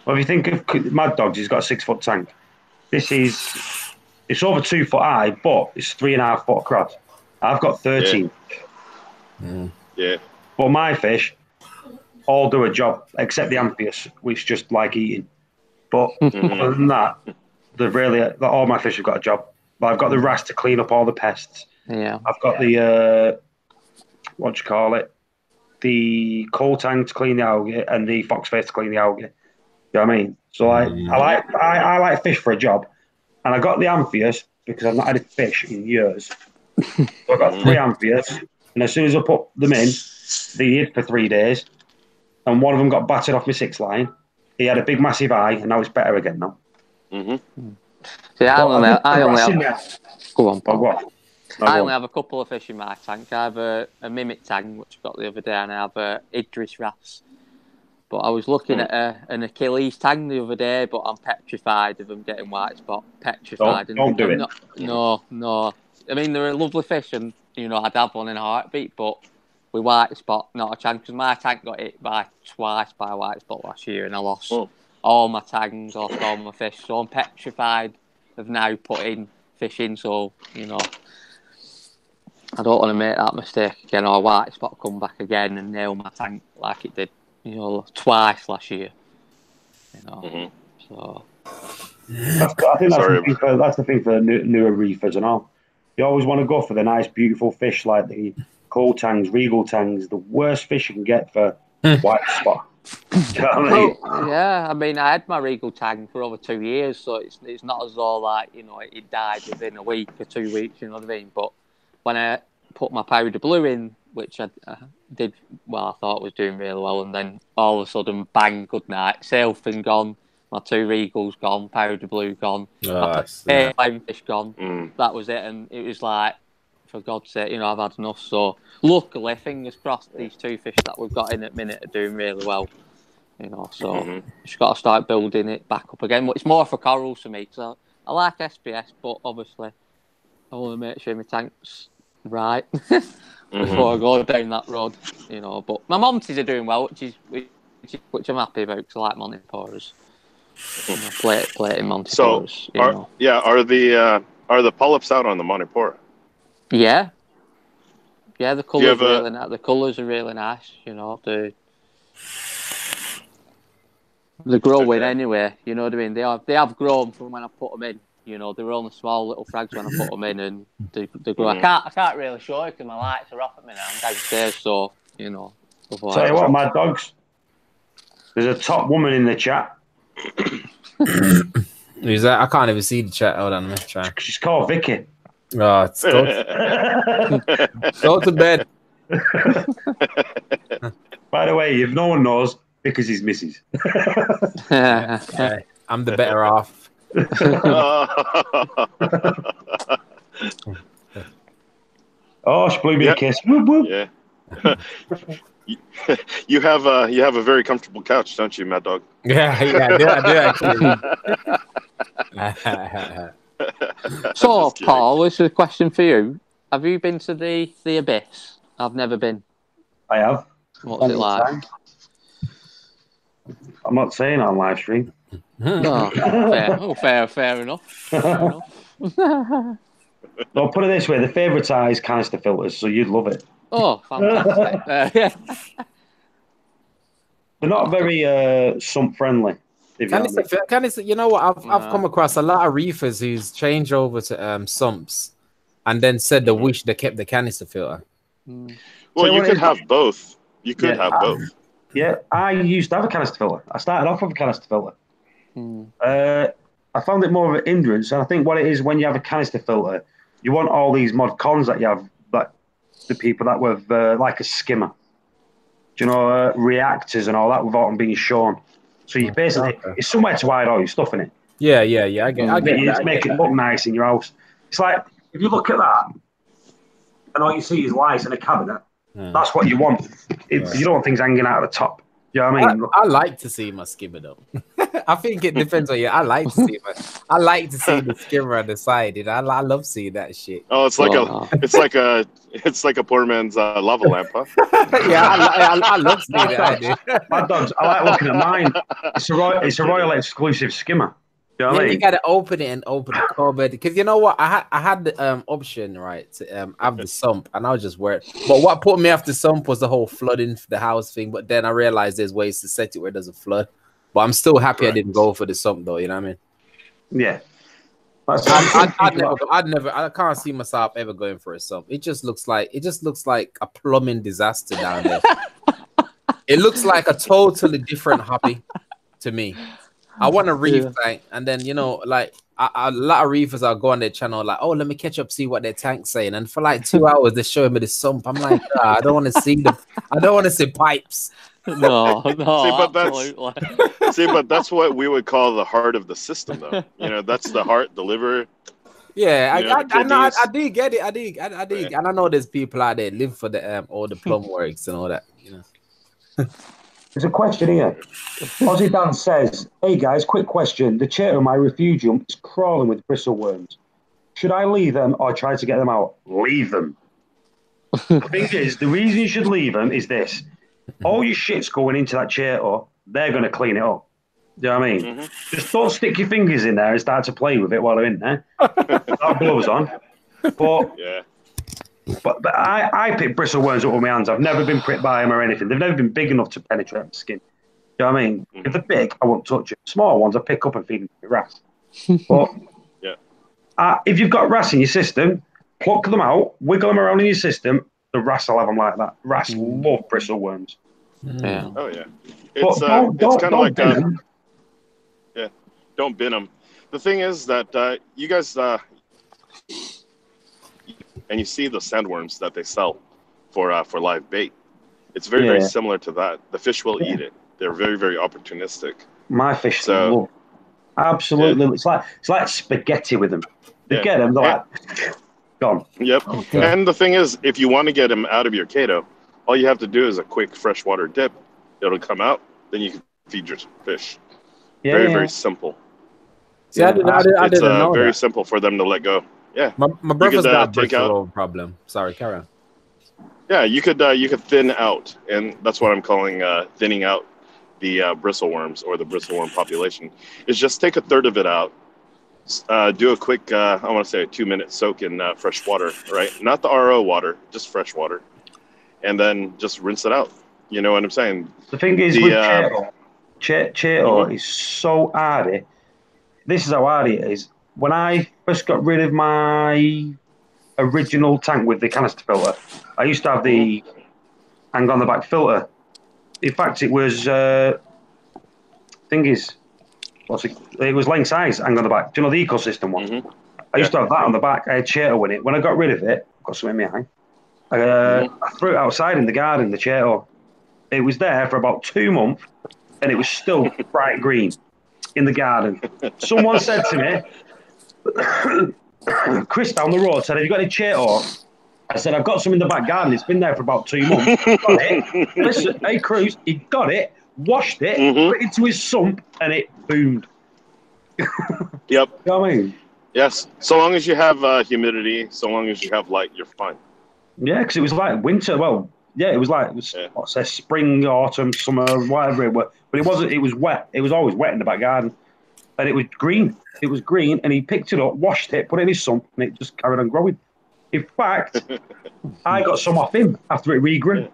Well, if you think of Mad Dogs, he's got a 6 foot tank. It's over 2 foot high, but it's 3.5 foot across. I've got 13. Yeah. But my fish all do a job, except the amphibious, which just like eating. But other than that, all my fish have got a job. But I've got the RAS to clean up all the pests. Yeah. I've got the the coal tank to clean the algae and the foxface to clean the algae. You know what I mean? So I like fish for a job, and I got the amphibious because I've not had a fish in years. So I got 3 amphibious, and as soon as I put them in, they hid for 3 days, and one of them got battered off my 6 line. He had a big massive eye, and now it's better again now. See, I only have. Go on, Paul. What? I only have a couple of fish in my tank. I have a mimic tank, which I got the other day, and I have a Idris wrasse. But I was looking at an Achilles tank the other day, but I'm petrified of them getting white spot. Petrified. Don't do it. No. I mean, they're a lovely fish, and I'd have one in a heartbeat, but with white spot, not a chance. Because my tank got hit twice by white spot last year, and I lost all my tags, lost all my fish. So I'm petrified of now putting fish in. So I don't want to make that mistake again, or white spot come back again and nail my tank like it did, twice last year. So I think that's the thing for newer reefers and all. You always want to go for the nice, beautiful fish like the coal tangs, regal tangs, the worst fish you can get for white spot. You know what I mean? Yeah, I mean, I had my regal tang for over 2 years, so it's not as though it died within a week or 2 weeks. You know what I mean? But when I put my powder blue in, which did well. I thought was doing really well, and then all of a sudden, bang! Good night. Sailfin gone. My 2 Regals gone. Powder blue gone. Fish gone. That was it, and it was like, for God's sake, I've had enough. So luckily, fingers crossed, these 2 fish that we've got in at the minute are doing really well. So just got to start building it back up again. But it's more for corals for me because I like SPS, but obviously I want to make sure my tank's right before I go down that road. But my Monties are doing well, which I'm happy about because I like Montiporas. Plating Montiporas. Are the polyps out on the Montipora? Yeah. Yeah, the colours are really nice. The colours are really nice. They're growing anyway. You know what I mean? They have grown from when I put them in. They were only small little frags when I put them in, and they grow. I can't really show it because my lights are off at me now. I'm downstairs, so Tell you what, my dogs. There's a top woman in the chat. Who's that? I can't even see the chat. Hold on, let me try. She's called Vicky. Oh, it's go to bed. By the way, if no one knows, because he's missus. I'm the better off. Oh, she blew me a kiss. Whoop, whoop. Yeah. You have a very comfortable couch, don't you, Mad Dog? Yeah, I do actually. So, Paul, this is a question for you. Have you been to the Abyss? I've never been. I have. What's it like? Time. I'm not saying on live stream. No, fair enough. Fair enough. I'll put it this way: the favourite canister filters, so you'd love it. Oh, fantastic! They're not very sump friendly. Canister, you know what? I've come across a lot of reefers who's changed over to sumps, and then said they wish they kept the canister filter. Well, you could have both. You could have both. Yeah, I used to have a canister filter. I started off with a canister filter. I found it more of an hindrance, and I think what it is when you have a canister filter, you want all these mod cons that you have, like the people that were like a skimmer, reactors and all that without them being shown. So you basically, it's somewhere to hide all your stuff in it. Yeah. I get you just make it look nice in your house. It's like if you look at that, and all you see is lights in a cabinet. That's what you want. You don't want things hanging out of the top. You know what I mean? I like to see my skimmer though. I think it depends on you. I like to see the skimmer on the side. I love seeing that shit. Oh, it's like a poor man's lava lamp, huh? Yeah, I love seeing that. My dogs, I like looking at mine. It's a Royal exclusive skimmer. You know what I mean? You gotta open it and open the cupboard because you know what? I had the option right to have the sump, and I was just worried. But what put me off the sump was the whole flooding the house thing. But then I realized there's ways to set it where it doesn't flood. But I'm still happy I didn't go for the sump though. You know what I mean? Yeah. I can't see myself ever going for a sump. It just looks like a plumbing disaster down there. It looks like a totally different hobby to me. I want a reef tank, and then like a lot of reefers are go on their channel like, oh, let me catch up, see what their tank's saying, and for like 2 hours they're showing me the sump. I'm like, I don't want to see them. I don't want to see pipes. No, but that's what we would call the heart of the system, though. That's the heart, the liver. Yeah, I do get it. I do, and I know there's people out there live for the all the plumb works and all that. There's a question here. Aussie Dan says, hey guys, quick question. The chair of my refugium is crawling with bristleworms. Should I leave them or try to get them out? Leave them. The thing is, the reason you should leave them is this. All your shit's going into that chair, or they're going to clean it up. Do you know what I mean? Just don't stick your fingers in there and start to play with it while they're in there. Have gloves on. But I pick bristleworms up with my hands. I've never been pricked by them or anything. They've never been big enough to penetrate my skin. You know what I mean? If they're big, I won't touch them. Small ones, I pick up and feed them to wrasse. But if you've got wrasse in your system, pluck them out, wiggle them around in your system. The wrasse will have them like that. Wrasse love bristleworms. Yeah. Oh yeah. It's kind of like don't bin them. The thing is that you guys. And you see the sandworms that they sell for live bait. It's very, very similar to that. The fish will eat it. They're very, very opportunistic. My fish love. Absolutely. It's like spaghetti with them. They get them, they're like, gone. Yep. Okay. And the thing is, if you want to get them out of your Kato, all you have to do is a quick freshwater dip. It'll come out. Then you can feed your fish. Very, very simple. See, I didn't know very that. simple for them to let go. Yeah. My brother's got a bristle problem. Sorry, carry on. Yeah, you could thin out, and that's what I'm calling thinning out the bristleworms or the bristleworm population. Is just take a third of it out, do a quick, I want to say a 2-minute soak in fresh water, right? Not the RO water, just fresh water, and then just rinse it out. You know what I'm saying? The thing is with Cheeto is so hardy. This is how hardy it is. When I first got rid of my original tank with the canister filter, I used to have the hang on the back filter. In fact, it was it was length size hang on the back. Do you know the ecosystem one? I used to have that on the back. I had Cheeto in it. When I got rid of it, got some in my eye. I threw it outside in the garden, the Cheeto. It was there for about 2 months, and it was still bright green in the garden. Someone said to me, Chris down the road said, "Have you got any Cheeto?" I said, "I've got some in the back garden. It's been there for about 2 months." Got it. Listen, hey Cruz, he got it, washed it, put it into his sump, and it boomed. Yep. You know what I mean? Yes. So long as you have humidity, so long as you have light, you're fine. Yeah, because it was like winter. Well, yeah, it was what's that, spring, autumn, summer, whatever it was. But it wasn't. It was wet. It was always wet in the back garden, and it was green. It was green, and he picked it up, washed it, put it in his sump, and it just carried on growing. In fact, I got some off him after it regrew.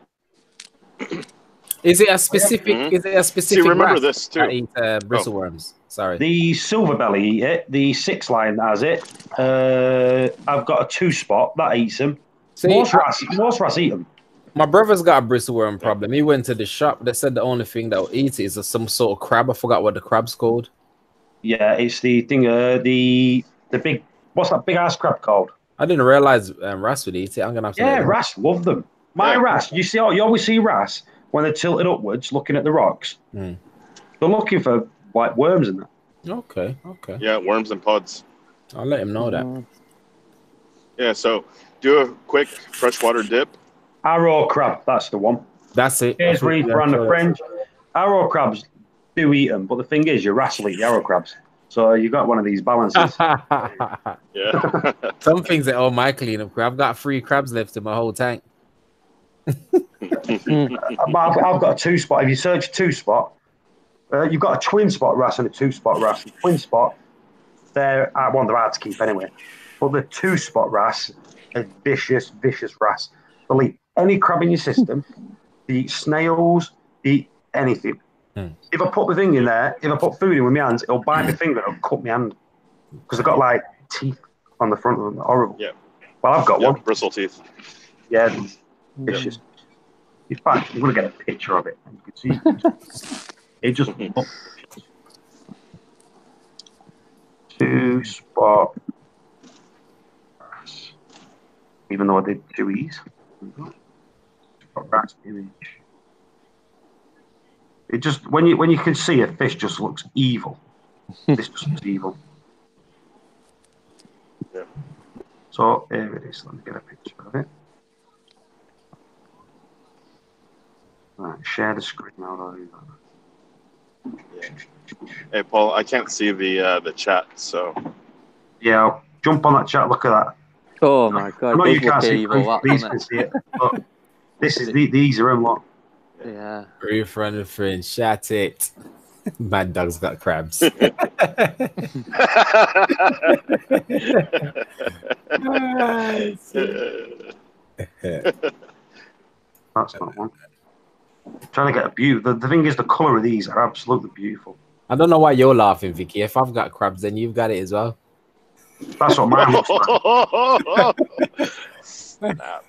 Is it a specific? Is it a specific? See, remember this too. That eat bristleworms. Sorry. The silver belly eat it. The 6 line has it. I've got a 2-spot that eats them. Most rats eat them. My brother's got a bristleworm problem. He went to the shop. They said the only thing that will eat it is some sort of crab. I forgot what the crab's called. Yeah, it's the thing. The big. What's that big ass crab called? I didn't realize wrasse would eat it. I'm gonna have to. Yeah, wrasse love them. My wrasse. You always see wrasse when they're tilted upwards, looking at the rocks. They're looking for like worms in there. Okay. Yeah, worms and pods. I'll let him know that. Yeah, so do a quick freshwater dip. Arrow crab, that's the one. That's it. Here's Reef, brand of French. Arrow crabs do eat them, but the thing is, your wrasse will eat the arrow crabs. So you got one of these balances. Yeah. Some things that my cleanup. I've got 3 crabs left in my whole tank. I've got a 2-spot. If you search 2-spot, you've got a twin spot wrasse and a 2-spot wrasse. The twin spot, they're hard to keep anyway. But the 2-spot wrasse are vicious wrasse. They'll eat any crab in your system. They eat snails. They eat anything. If I put the thing in there, if I put food in with my hands, it'll bite my finger and it'll cut my hand. Because they've got like teeth on the front of them. Horrible. Yeah. Well, I've got one. Bristle teeth. Yeah, vicious. In fact, I'm going to get a picture of it. You can see it just 2-spot. Even though I did 2 E's. Wrasse image. It just when you can see a fish just looks evil. This just looks evil. Yeah. So here it is. Let me get a picture of it. Right, share the screen now. Yeah. Hey Paul, I can't see the chat, so yeah, I'll jump on that chat. Look at that. Oh my god! I know you can't see evil, these can see it, but this is these are unlocked. Yeah. Real friend of friends, shout it. Mad Dog's got crabs. That's not one. I'm trying to get a view. The thing is, the colour of these are absolutely beautiful. I don't know why you're laughing, Vicky. If I've got crabs, then you've got it as well. That's what mine looks like. Snap.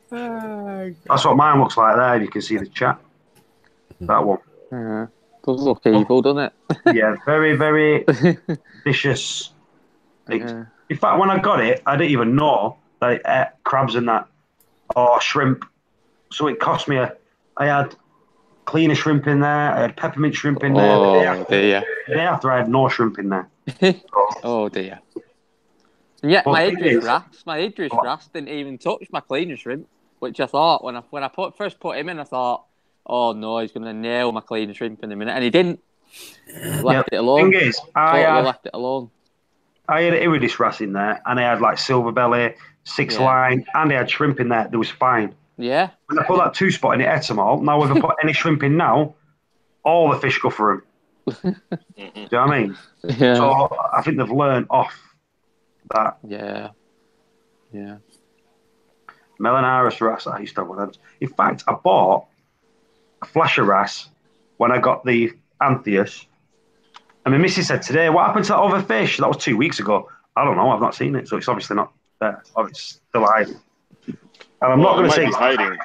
That's what mine looks like there. You can see the chat. That one. Yeah. Does look evil, doesn't it? Yeah, very, very vicious. Yeah. In fact, when I got it, I didn't even know that it ate crabs and that, or shrimp. So it cost me I had cleaner shrimp in there. I had peppermint shrimp in there. Oh dear. The day after, I had no shrimp in there. Oh dear. And yet Well, my the thing is- Idris Ras didn't even touch my cleaner shrimp, which I thought when I first put him in, I thought, oh no, he's going to nail my cleaner shrimp in a minute, and he didn't. Left it alone. The thing is, left it alone. I had Iridis Ras in there, and I had like silver belly, 6 line, and I had shrimp in there. That was fine. Yeah. When I put that 2-spot in, it ate them all. Now, if I put any shrimp in now, all the fish go for them. Do you know what I mean? Yeah. So I think they've learned off that. Yeah. Melanaris Ras, I used to have one of those. In fact, I bought a flasher Ras when I got the Antheus. And my missus said today, what happened to that other fish? That was 2 weeks ago. I don't know. I've not seen it. So it's obviously not there. Oh, it's still hiding. And I'm not going to say. Hiding.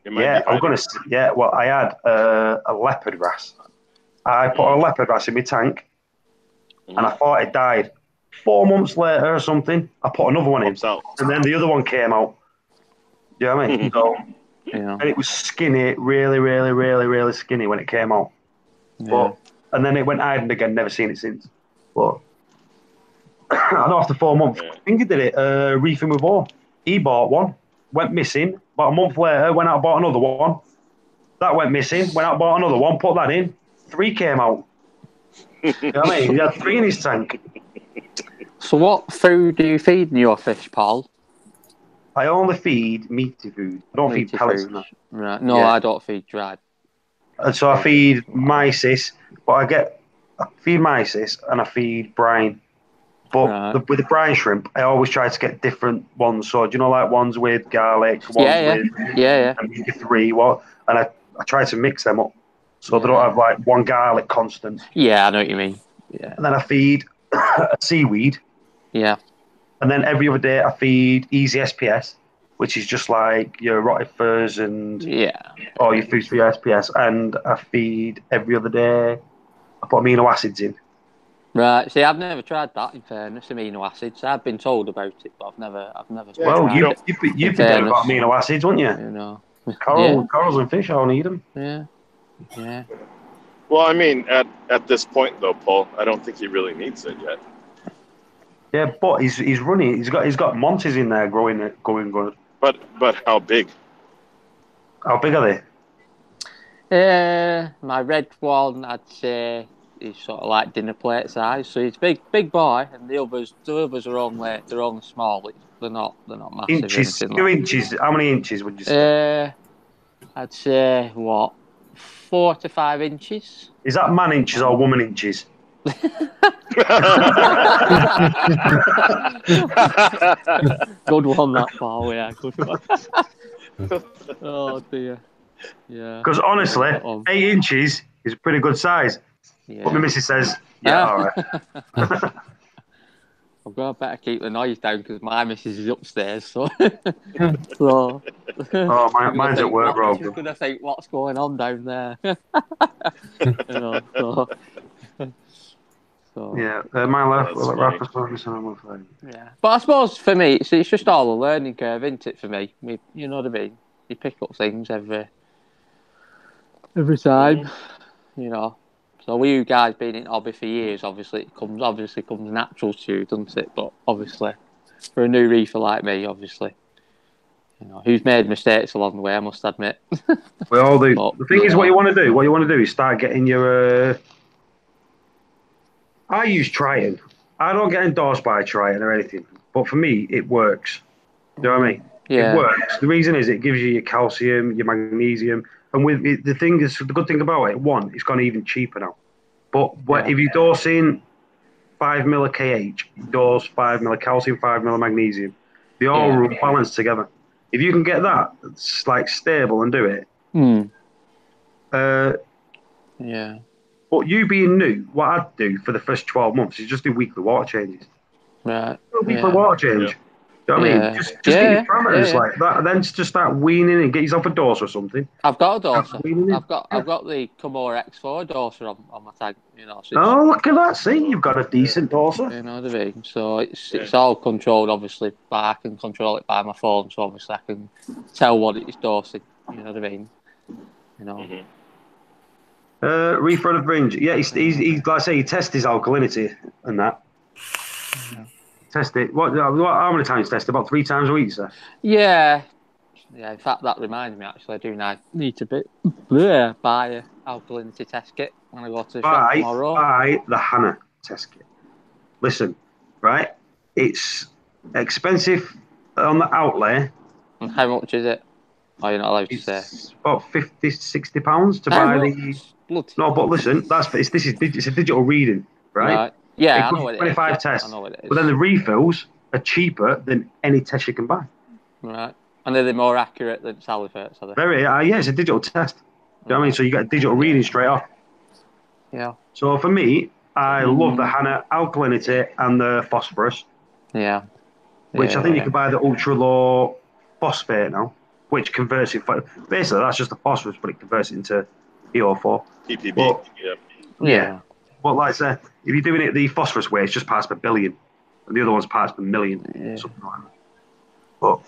I'm going to. Yeah, well, I had a leopard Ras. I put a leopard Ras in my tank. And I thought it died. 4 months later or something, I put another one in. And then the other one came out. Do you know what I mean? So, and it was skinny, really, really, really, really skinny when it came out. But, and then it went hiding again, never seen it since. But I know after 4 months, I think he did it, reefing with all. He bought one, went missing. About a month later, went out and bought another one. That went missing, went out and bought another one, put that in. 3 came out. You know what I mean? He had 3 in his tank. So what food do you feed your fish, Paul? I only feed meaty food. I don't feed pellets. Right. No, I don't feed dried. And so I feed mysis, but I feed mysis and I feed brine. But with the brine shrimp, I always try to get different ones. So do you know, like ones with garlic, ones with omega-3, and I try to mix them up so they don't have like one garlic constant. Yeah, I know what you mean. Yeah. And then I feed a seaweed. Yeah. And then every other day I feed easy SPS, which is just like your rotifers and all your foods for your SPS. And I feed every other day. I put amino acids in. Right. See, I've never tried that. In fairness, amino acids. I've been told about it, but I've never. Well, you've been doing about amino acids, wouldn't you? You know, corals and fish, I'll need them. Yeah. Well, I mean, at this point though, Paul, I don't think he really needs it yet. Yeah, but he's running. He's got Montes in there going good. But how big? How big are they? My red one, I'd say, is sort of like dinner plate size. So he's big boy, and the others are only small. They're not massive. Inches, 2 inches. How many inches would you say? I'd say 4 to 5 inches. Is that man inches or woman inches? Good one, that Paul. Yeah, good one. Oh dear. Yeah. Because honestly, 8 inches is a pretty good size. Yeah. But my missus says, all right. I've got to better keep the noise down because my missus is upstairs. So, mine's at work, bro. She's gonna think, what's going on down there? My left. Yeah, but I suppose for me, it's just all a learning curve, isn't it? For me, you know what I mean. You pick up things every time, you know. So with you guys being in hobby for years, obviously comes natural to you, doesn't it? But obviously, for a new reefer like me, obviously, you know, who's made mistakes along the way, I must admit. We all do. But the thing is, what you want to do is start getting your. I use Triton. I don't get endorsed by Triton or anything, but for me, it works. Do you know what I mean? Yeah. It works. The reason is it gives you your calcium, your magnesium, and with it, the good thing about it, one, it's gone even cheaper now. But if you dose in 5 ml of KH, dose 5 ml of calcium, 5 ml of magnesium, they all balance together. If you can get that, it's like stable and do it. But you being new, what I'd do for the first 12 months is just do weekly water changes. Right. Weekly water change. You know what I mean? Just get your parameters like that, and then just start weaning and get yourself a doser or something. I've got a doser. I've got the Comor X4 doser on my tank. You know. So look at that! See, you've got a decent doser. You know what I mean? So it's all controlled, obviously. But I can control it by my phone, so obviously I can tell what it's dosing. You know what I mean? You know. Reef on the fringe. Yeah, he's like I say, he tests his alkalinity and that. Yeah. Test it. What? How many times test it? About 3 times a week, sir. Yeah. Yeah. In fact, that reminds me. Actually, I do need to buy a alkalinity test kit when I go to the shop tomorrow. Buy the Hannah test kit. Listen, right? It's expensive on the outlay. And how much is it? Oh, you're not allowed to say. It's about £50-60 to buy the. No, but listen, it's a digital reading, right? Yeah, I know what it is. 25 tests. I know what it is. But then the refills are cheaper than any test you can buy. Right. And are they more accurate than Saltwater? Are they? Very, yeah, it's a digital test. You know what I mean? So you get a digital reading straight off. Yeah. So for me, I love the Hannah alkalinity and the phosphorus. Yeah. Which I think you can buy the ultra low phosphate now, which converts it. Basically, that's just the phosphorus, but it converts it into PO4. PPB. But, yeah. But like I said, if you're doing it the phosphorus way, it's just parts per billion, and the other one's parts per million, something like that. But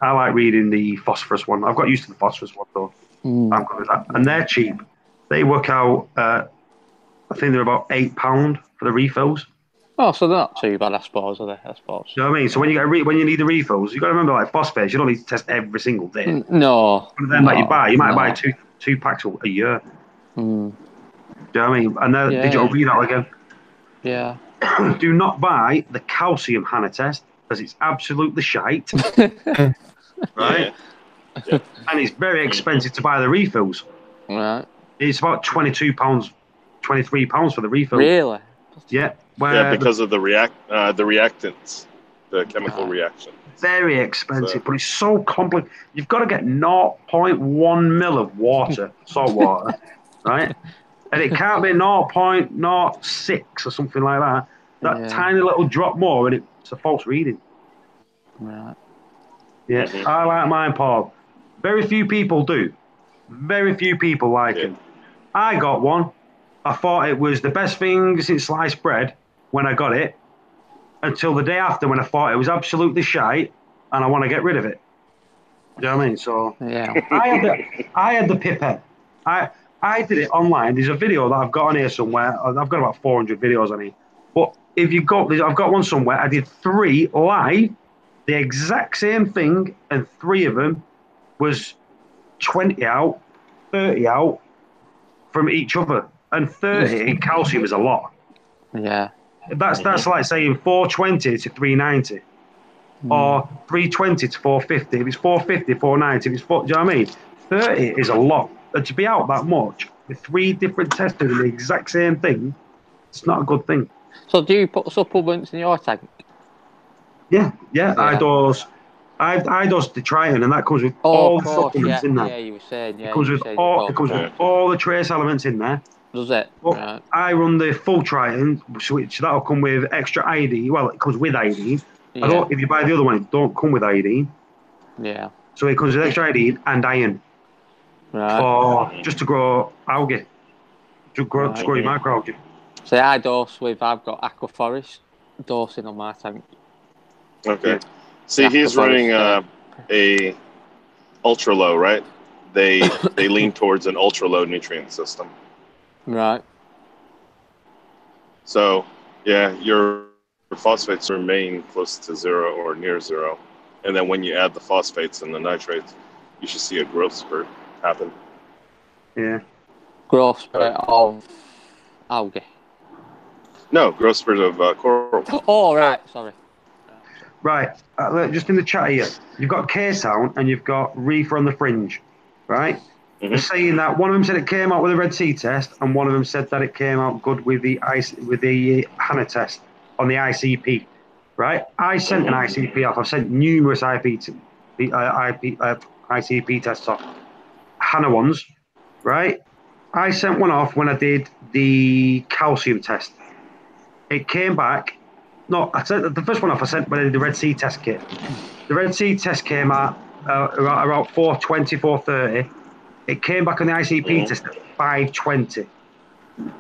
I like reading the phosphorus one. I've got used to the phosphorus one though. I'm good with that, and they're cheap. They work out. I think they're about £8 for the refills. Oh, so they're not too bad, I suppose, are they? I suppose. You know what I mean? So when you when you need the refills, you got to remember, like phosphates, you don't need to test every single day. No. And then you might buy two packs a year. Do you know what I mean? And they're digital readout again. Yeah. Do not buy the calcium Hannah test because it's absolutely shite. Right? Yeah. And it's very expensive to buy the refills. Right. It's about £22, £23 for the refill. Really? Yeah. Because of the reactants, the chemical reaction. Very expensive, but it's so complex. You've got to get 0.1 mil of water, salt water, right? And it can't be 0.06 or something like that. That tiny little drop more, and it's a false reading. Right. Yeah, I like mine, Paul. Very few people do. Very few people like it. I got one. I thought it was the best thing since sliced bread when I got it, until the day after when I thought it was absolutely shite and I want to get rid of it. Do you know what I mean? So I had the pipette. I did it online. There's a video that I've got on here somewhere. I've got about 400 videos on here. But I've got one somewhere. I did 3 live, the exact same thing, and 3 of them was 20 out, 30 out from each other. And 30 in calcium is a lot. Yeah. That's like saying 420 to 390 or 320 to 450. If it's 450, 490, if it's do you know what I mean? 30 is a lot. And to be out that much with 3 different tests doing the exact same thing, it's not a good thing. So do you put supplements in your tank? Yeah. I dose the Triton, and that comes with all the supplements in there. Yeah, you were saying. Yeah, it comes with all the trace elements in there. Does it? Well, I run the full Triton, which that'll come with extra iodine. Well, it comes with iodine. Yeah. If you buy the other one, it don't come with iodine. Yeah. So it comes with extra iodine and iron. Right. Just to grow algae. To grow your microalgae. So I've got Aquaforest dosing on my tank. Okay. See, he's running a ultra low, right? They lean towards an ultra low nutrient system. Right. So, yeah, your phosphates remain close to 0 or near 0. And then when you add the phosphates and the nitrates, you should see a growth spurt happen. Yeah. Growth spurt of algae? No, growth spurt of coral. Oh, right. Sorry. Right. Just in the chat here, you've got K-Sound and you've got Reef on the fringe, right? They're saying that one of them said it came out with a Red Sea test, and one of them said that it came out good with the Hannah test on the ICP, right? I sent an ICP off. I've sent numerous ICP tests off. Hannah ones, right? I sent one off when I did the calcium test. It came back. No, I sent the first one off. I sent when I did the Red Sea test kit. The Red Sea test came out around 420, 430. It came back on the ICP test at 520.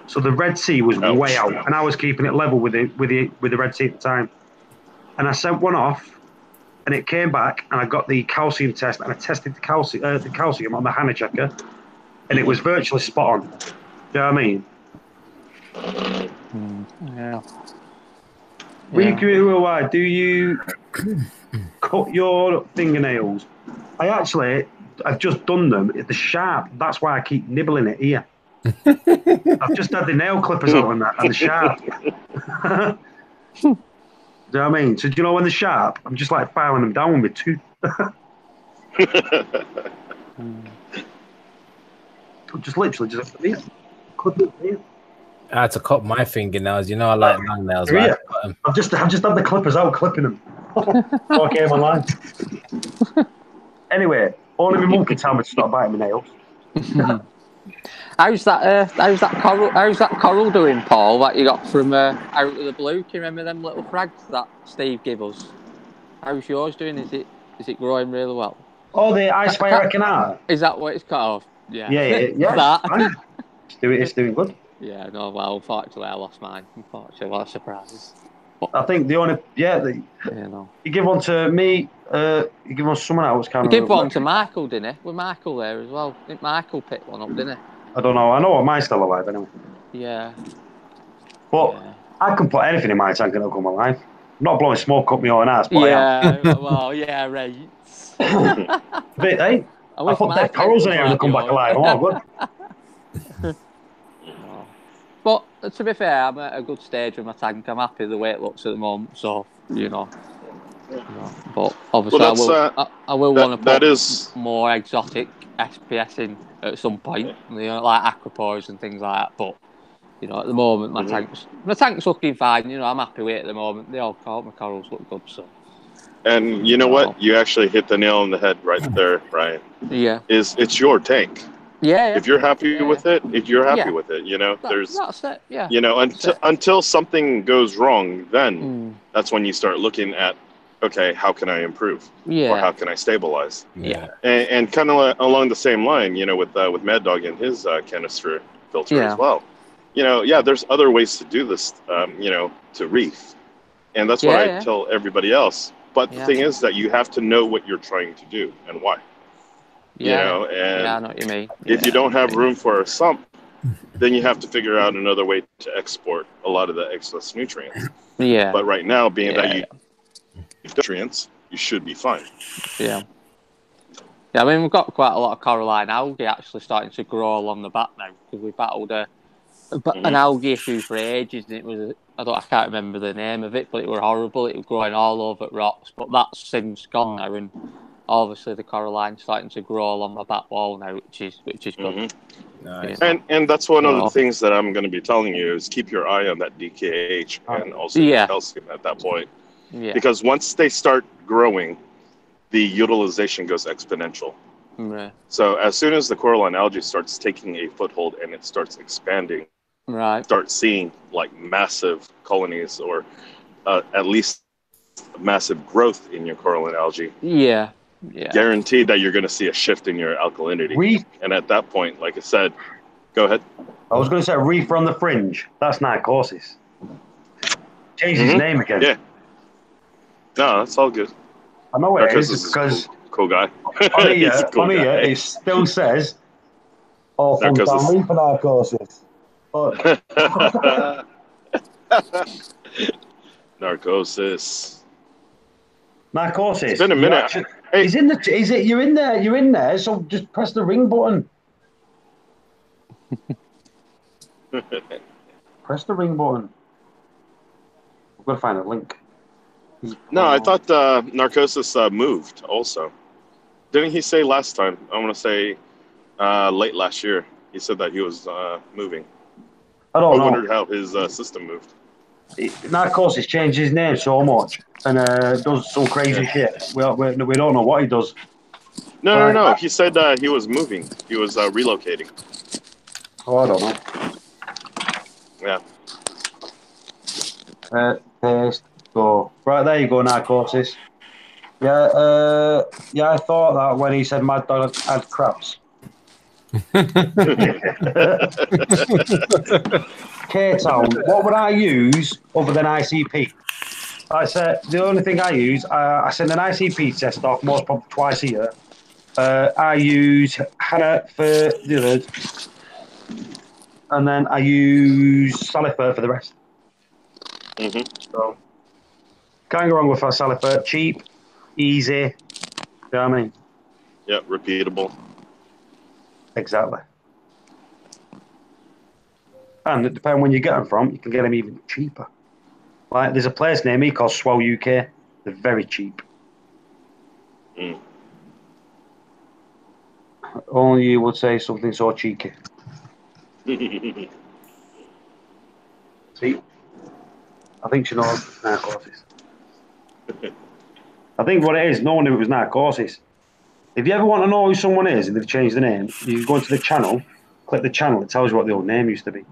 So the Red Sea was way out, and I was keeping it level with the Red Sea at the time. And I sent one off and it came back, and I got the calcium test, and I tested the calcium on the Hannah checker, and it was virtually spot on. Do you know what I mean? Yeah. Riku, do you cut your fingernails? I've just done them. The sharp. That's why I keep nibbling it here. I've just had the nail clippers out and the sharp. Do you know what I mean? So do you know when they're sharp? I'm just like filing them down with my tooth. Just literally just here. Clip it here. I had to cut my fingernails. You know, I like long nails. Right? I've just had the clippers out, clipping them. Before I came online. Anyway, only my mum can tell me to stop biting my nails. How's that coral doing, Paul? That you got from out of the blue? Can you remember them little frags that Steve gave us? How's yours doing? Is it growing really well? Oh, the Ice Fire Canard. Is that what it's called? Yeah. Yeah. That. It's doing good. Yeah, no, well, unfortunately, I lost mine. Unfortunately, what a surprise. I think the only, you give one to me, you give one to someone else. You give one to Michael, didn't he? With Michael there as well. I think Michael picked one up, didn't he? I don't know. I know mine's still alive anyway. Yeah. But I can put anything in my tank and it'll come alive. I'm not blowing smoke up my own ass, but yeah, well, yeah, right. But hey, I put dead corals in here and they'll come back alive. Oh, good. But to be fair, I'm at a good stage with my tank. I'm happy the way it looks at the moment. So but obviously I will want to put more exotic SPS in at some point. Like aquapores and things like that. But at the moment my tank's looking fine. I'm happy with it at the moment. My corals look good. So. And you know what? You actually hit the nail on the head right there, Ryan. Yeah. It's your tank. Yeah. If you're happy with it, you're happy with it. That's it. Yeah. Until something goes wrong, then that's when you start looking at, okay, how can I improve? Yeah. Or how can I stabilize? Yeah. And kind of along the same line, with Mad Dog and his canister filter as well. There's other ways to do this. To Reef, and that's what I tell everybody else. But the thing is that you have to know what you're trying to do and why. Yeah. And I know what you mean. If you don't have room for a sump, then you have to figure out another way to export a lot of the excess nutrients. Yeah. But right now, being that you nutrients, you should be fine. Yeah. Yeah, I mean, we've got quite a lot of coralline algae actually starting to grow along the back now because we battled an algae issue for ages, and it was I can't remember the name of it, but it was horrible. It was growing all over rocks, but that's since gone now, and obviously the coralline's starting to grow along the back wall now, which is good. Nice. And that's one of the things that I'm going to be telling you is keep your eye on that DKH and also the calcium at that point, because once they start growing, the utilization goes exponential. Right. So as soon as the coralline algae starts taking a foothold and it starts expanding, start seeing like massive colonies or at least massive growth in your coralline algae. Yeah. Guaranteed that you're going to see a shift in your alkalinity. And at that point, like I said, go ahead. I was going to say Reef on the Fringe. That's narcosis. Change his name again. Yeah. No, that's all good. I know it is because cool guy. on here, it still says from Reef for narcosis. Narcosis. Narcosis. It's been a minute. Hey. You're in there. You're in there. So just press the ring button. Press the ring button. We've got to find a link. No, I thought Narcosis moved also. Didn't he say last time? I want to say late last year. He said that he was moving. I wondered how his system moved. Narcosis changed his name so much and does some crazy shit. We don't know what he does. No. He said he was moving. He was relocating. Oh, I don't know. Yeah. Paste. Go. Right, there you go, Narcosis. Yeah, I thought that when he said Mad Dog had crabs. K-Town, what would I use other than ICP? I said the only thing I use, I send an ICP test off most probably twice a year. I use Hannah for the others, and then I use Salifert for the rest. So can't go wrong with Salifert. Cheap, easy. You know what I mean? Yeah, repeatable. Exactly. And it depends when you get them from, you can get them even cheaper. Like there's a place near me called Swell UK. They're very cheap. Only you would say something so cheeky. See, I think she knows narcosis. I think what it is, no one knew it was narcosis. If you ever want to know who someone is and they've changed the name, you go into the channel, click the channel, it tells you what the old name used to be.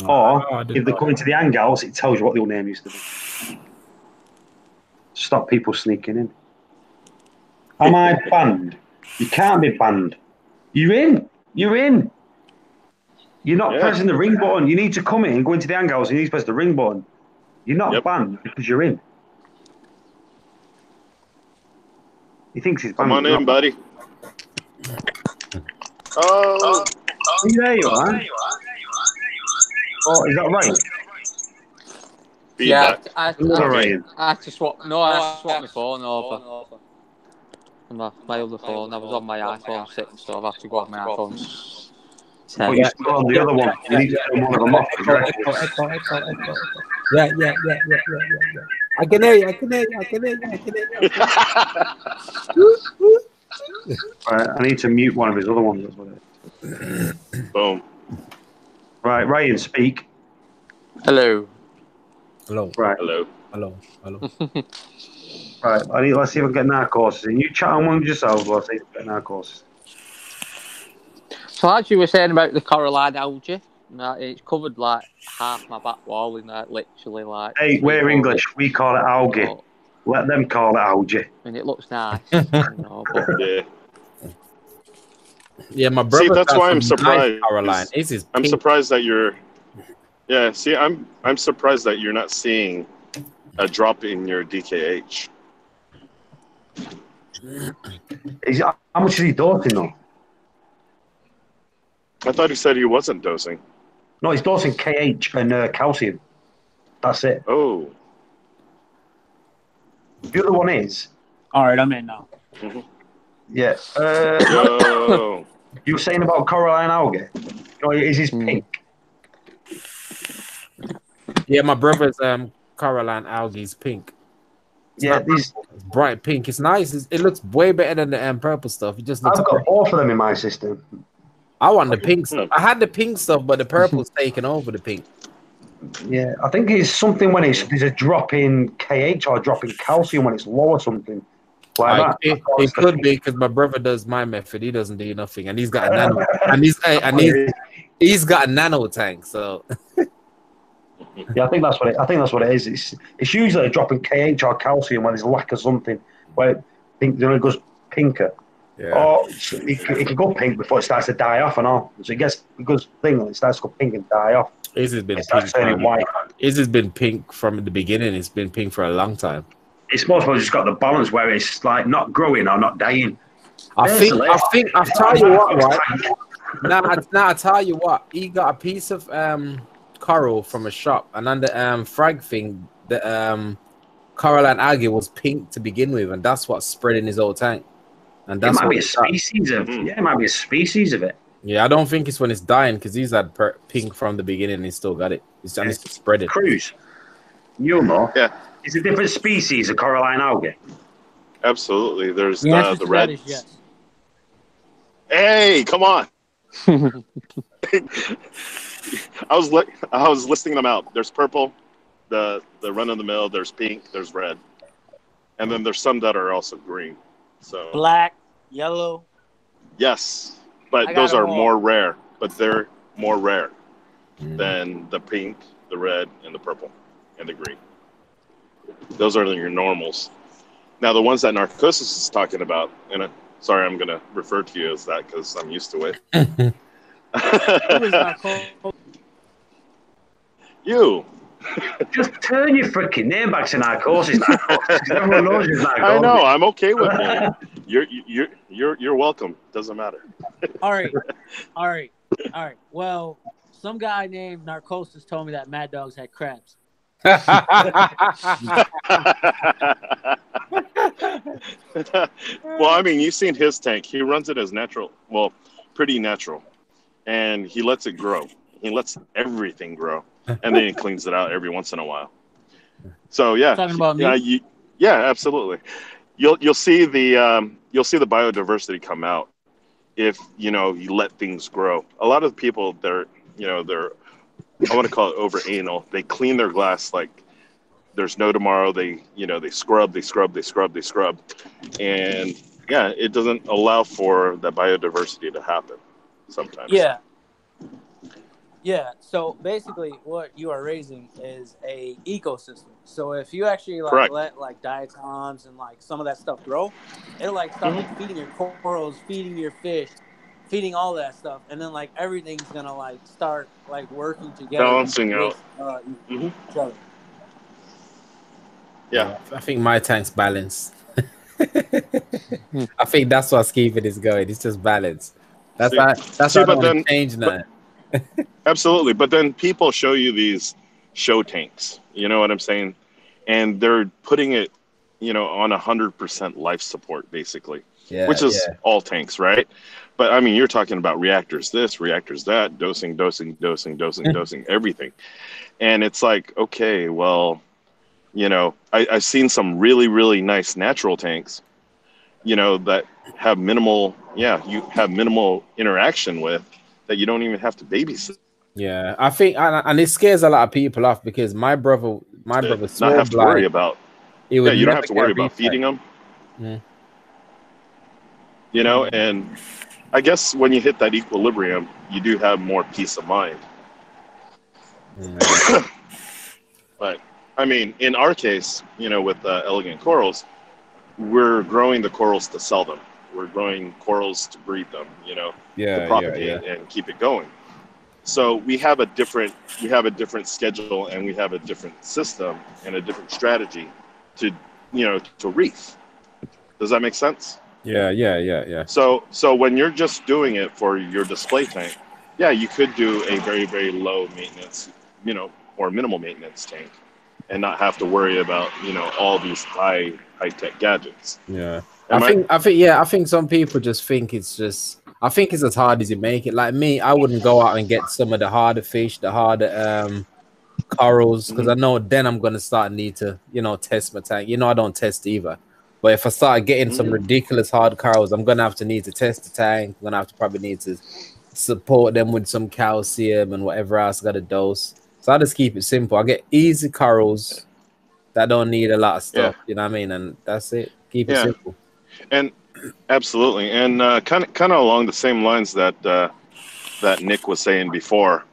Or if they come into the hangouts, it tells you what the old name used to be. Stop people sneaking in. Am I banned? You can't be banned. You're in. You're in. You're not pressing the ring button. You need to come in, go into the hangouts, and you need to press the ring button. You're not banned because you're in. He thinks he's banned. Come on in, buddy. Oh, there you are. Oh, is that right? Yeah, feedback. I had to swap. No, I had to swap my phone over. My other phone. I was on my iPhone 6, so I've had to go on my iPhone 10. But you're still on the other one. You need to turn one of them off. Echo. Yeah. I can hear you. Right, I need to mute one of his other ones. That's what it is. Boom. Right, Ryan, speak. Hello. Right. Hello. Right, let's see if I can get narcosis. And you chat among yourselves while I see if I can get narcosis. So as you were saying about the coralline algae, it's covered like half my back wall in there, literally like. Hey, we're English. We call it algae. Oh. Let them call it algae. And it looks nice. But... Yeah, my brother. See, that's why I'm surprised. Caroline. I'm surprised that you're. Yeah, see, I'm surprised that you're not seeing a drop in your DKH. How much is he dosing though? I thought he said he wasn't dosing. No, he's dosing KH and calcium. That's it. Oh. The other one is. All right, I'm in now. Mm-hmm. Yeah. You were saying about coralline algae. No, is his pink? Yeah, my brother's coralline algae is pink. It's bright pink. It's nice. It looks way better than the purple stuff. It just looks. I've got both of them in my system. I want the pink stuff. I had the pink stuff, but the purple's taken over the pink. Yeah, I think it's something when there's a drop in KH or a drop in calcium when it's low or something. Like that. It could be because my brother does my method. He doesn't do nothing, and he's got a nano, he's got a nano tank. So yeah, I think that's what it is. It's usually a drop in KH or calcium when there's lack of something. Where I think it goes pinker. Yeah. Or it can go pink before it starts to die off and all. So it goes thing and it starts to go pink and die off. His has been turning white. His has been pink from the beginning. It's been pink for a long time. It's most probably just got the balance where it's like not growing or not dying. I think I'll tell you what, right? Now I tell you what, he got a piece of coral from a shop, and on the frag thing, the coralline algae was pink to begin with, and that's what's spread in his whole tank. And that's it might be a species of it might be a species of it. Yeah, I don't think it's when it's dying because he's had pink from the beginning and he's still got it. It's just spread it. Cruz, you'll know. Yeah. It's a different species of coralline algae. Absolutely. There's The the red. is yes. Hey, come on. I was listing them out. There's purple, the run of the mill. There's pink. There's red, and then there's some that are also green. So Black, yellow. yes, but those are more rare. But they're more rare than the pink, the red, and the purple, and the green. Those are your normals. Now the ones that Narcosis is talking about, and sorry, I'm going to refer to you as that because I'm used to it. Who is Narcosis? You. Just turn your freaking name back to narcosis. Narcosis. Everyone knows it's narcosis. I know. I'm okay with it. You're welcome. Doesn't matter. All right. Well, some guy named Narcosis told me that Mad Dogs had crabs. Well, I mean, you've seen his tank. He runs it as natural. Well, pretty natural, and he lets it grow. He lets everything grow, and then he cleans it out every once in a while. So yeah, Talking about me? Yeah, absolutely. You'll see the biodiversity come out if you let things grow. A lot of people they're I want to call it over anal. They clean their glass like there's no tomorrow. They scrub, and yeah, it doesn't allow for that biodiversity to happen sometimes. Yeah. So basically, what you are raising is a ecosystem. So if you actually Correct. let diatoms and some of that stuff grow, it'll start feeding your corals, feeding your fish, feeding all that stuff, and then everything's gonna start working together, balancing out each other. Yeah, I think my tank's balanced. I think that's what's keeping it going. It's just balance. That's why I don't want to change now. Absolutely, but then people show you these show tanks. You know what I'm saying? And they're putting it, on 100% life support, basically, which is all tanks, right? But I mean, you're talking about reactors this, reactors that, dosing, everything. And it's like, okay, well, I've seen some really, really nice natural tanks, that have minimal interaction with that you don't even have to babysit. Yeah, I think, and it scares a lot of people off because my brother not have to worry about. You don't have to worry about feeding them. And I guess when you hit that equilibrium, you do have more peace of mind. But I mean, in our case, with elegant corals, we're growing the corals to sell them. We're growing corals to breed them, to propagate and keep it going. So we have a different schedule, and we have a different system and a different strategy to reef. Does that make sense? Yeah. So when you're just doing it for your display tank, yeah, you could do a very, very low maintenance, or minimal maintenance tank, and not have to worry about all these high tech gadgets. Yeah, I think some people just think it's as hard as you make it. Like me, I wouldn't go out and get some of the harder fish, the harder corals, because I know then I'm gonna need to test my tank. I don't test either. But if I start getting some ridiculous hard corals, I'm gonna need to test the tank. I'm gonna probably need to support them with some calcium and whatever else I got to dose. So I just keep it simple. I get easy corals that don't need a lot of stuff. You know what I mean? And that's it. Keep it simple. And absolutely, and kind of along the same lines that that Nick was saying before.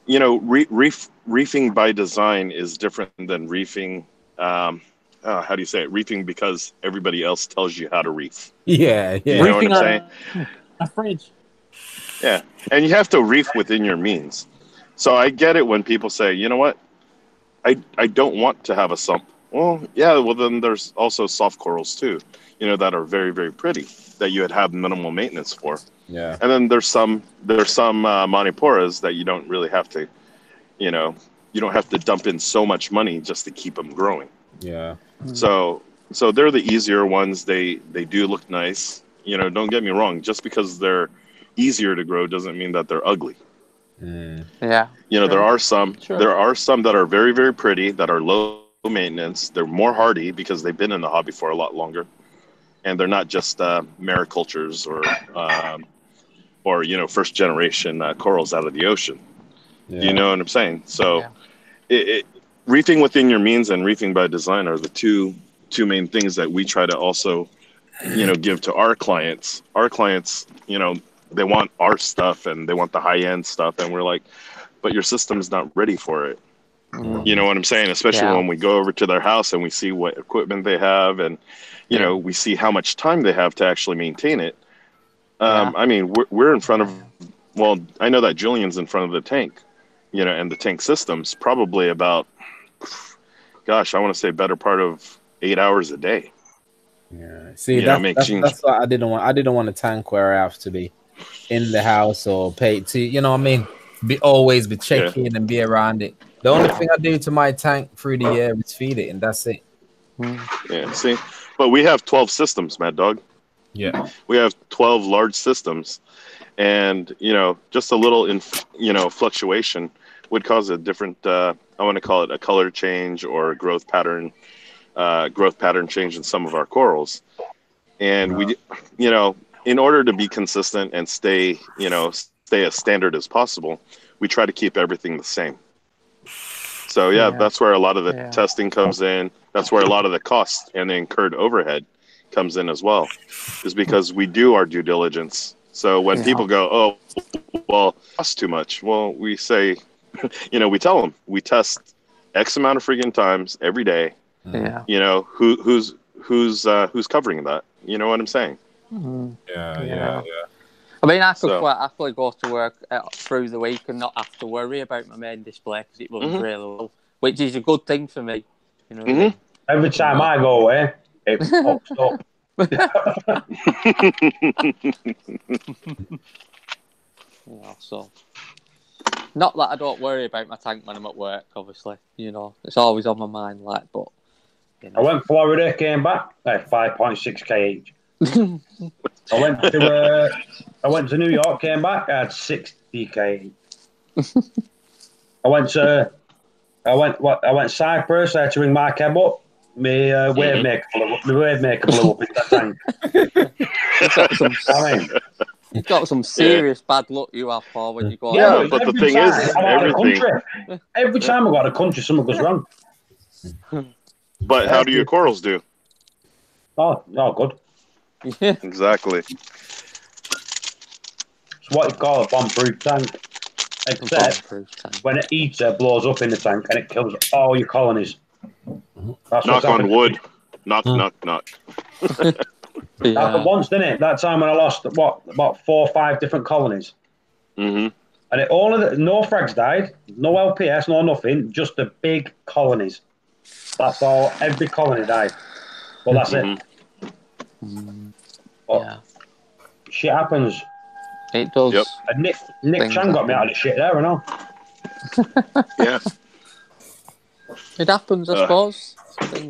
Reefing by design is different than reefing. How do you say it? Reefing because everybody else tells you how to reef. Yeah. You know what I'm saying? A fridge. Yeah, and you have to reef within your means. So I get it when people say, you know what, I don't want to have a sump. Well, yeah, well then there's also soft corals too, that are very, very pretty that you would have minimal maintenance for. Yeah. And then there's some Maniporas that you don't really have to, you don't have to dump in so much money just to keep them growing. Yeah. So they're the easier ones. They do look nice. Don't get me wrong. Just because they're easier to grow doesn't mean that they're ugly. Yeah. There are some that are very, very pretty, that are low maintenance. They're more hardy because they've been in the hobby for a lot longer, and they're not just maricultures or first generation corals out of the ocean. Yeah. You know what I'm saying? So reefing within your means and reefing by design are the two main things that we try to also give to our clients. Our clients, they want our stuff and they want the high end stuff, and we're like, but your system's not ready for it. You know what I'm saying? Especially when we go over to their house and we see what equipment they have, and we see how much time they have to actually maintain it. I mean, we're in front of. Well, I know that Julian's in front of the tank, and the tank systems, probably about, gosh, I want to say better part of 8 hours a day. Yeah. See, that's what I didn't want. I didn't want a tank where I have to be in the house or pay to, always be checking and be around it. The only thing I do to my tank through the year is feed it, and that's it. Yeah, see, but we have 12 systems, Mad Dog. Yeah, we have 12 large systems, and just a little fluctuation would cause a different. I want to call it a color change or a growth pattern change in some of our corals, and we, in order to be consistent and stay as standard as possible, we try to keep everything the same. So that's where a lot of the testing comes in. That's where a lot of the cost and the incurred overhead comes in as well, is because we do our due diligence. So when people go, oh, well, it costs too much. Well, we say, we tell them we test X amount of freaking times every day. Yeah. Who's covering that? You know what I'm saying? Yeah. I mean, I could quite happily go to work through the week and not have to worry about my main display because it runs really well, which is a good thing for me. You know what I mean? Every time I go away, it pops up. So not that I don't worry about my tank when I'm at work. Obviously, it's always on my mind. But I went Florida, came back, 5.6k each. I went to New York, came back, I had 60k. I went Cyprus. I had to ring my cab up. My wave maker blew up in that tank. You've got some serious bad luck you have, Paul, when you go. Yeah, but the thing is, every time I go out of the country, something goes wrong. But how do your corals do? Oh, good. Yeah. Exactly. It's what you call a bomb-proof tank. Except when an eater blows up in the tank and it kills all your colonies. Knock on wood. Knock. Happened once, didn't it? That time when I lost about 4 or 5 different colonies. Mm-hmm. And no frags died, no LPS, no nothing, just the big colonies. That's all. Every colony died. Well, that's it. But shit happens. It does. Yep. And Nick Chan got me out of the shit there, I know. Yeah. It happens, I suppose.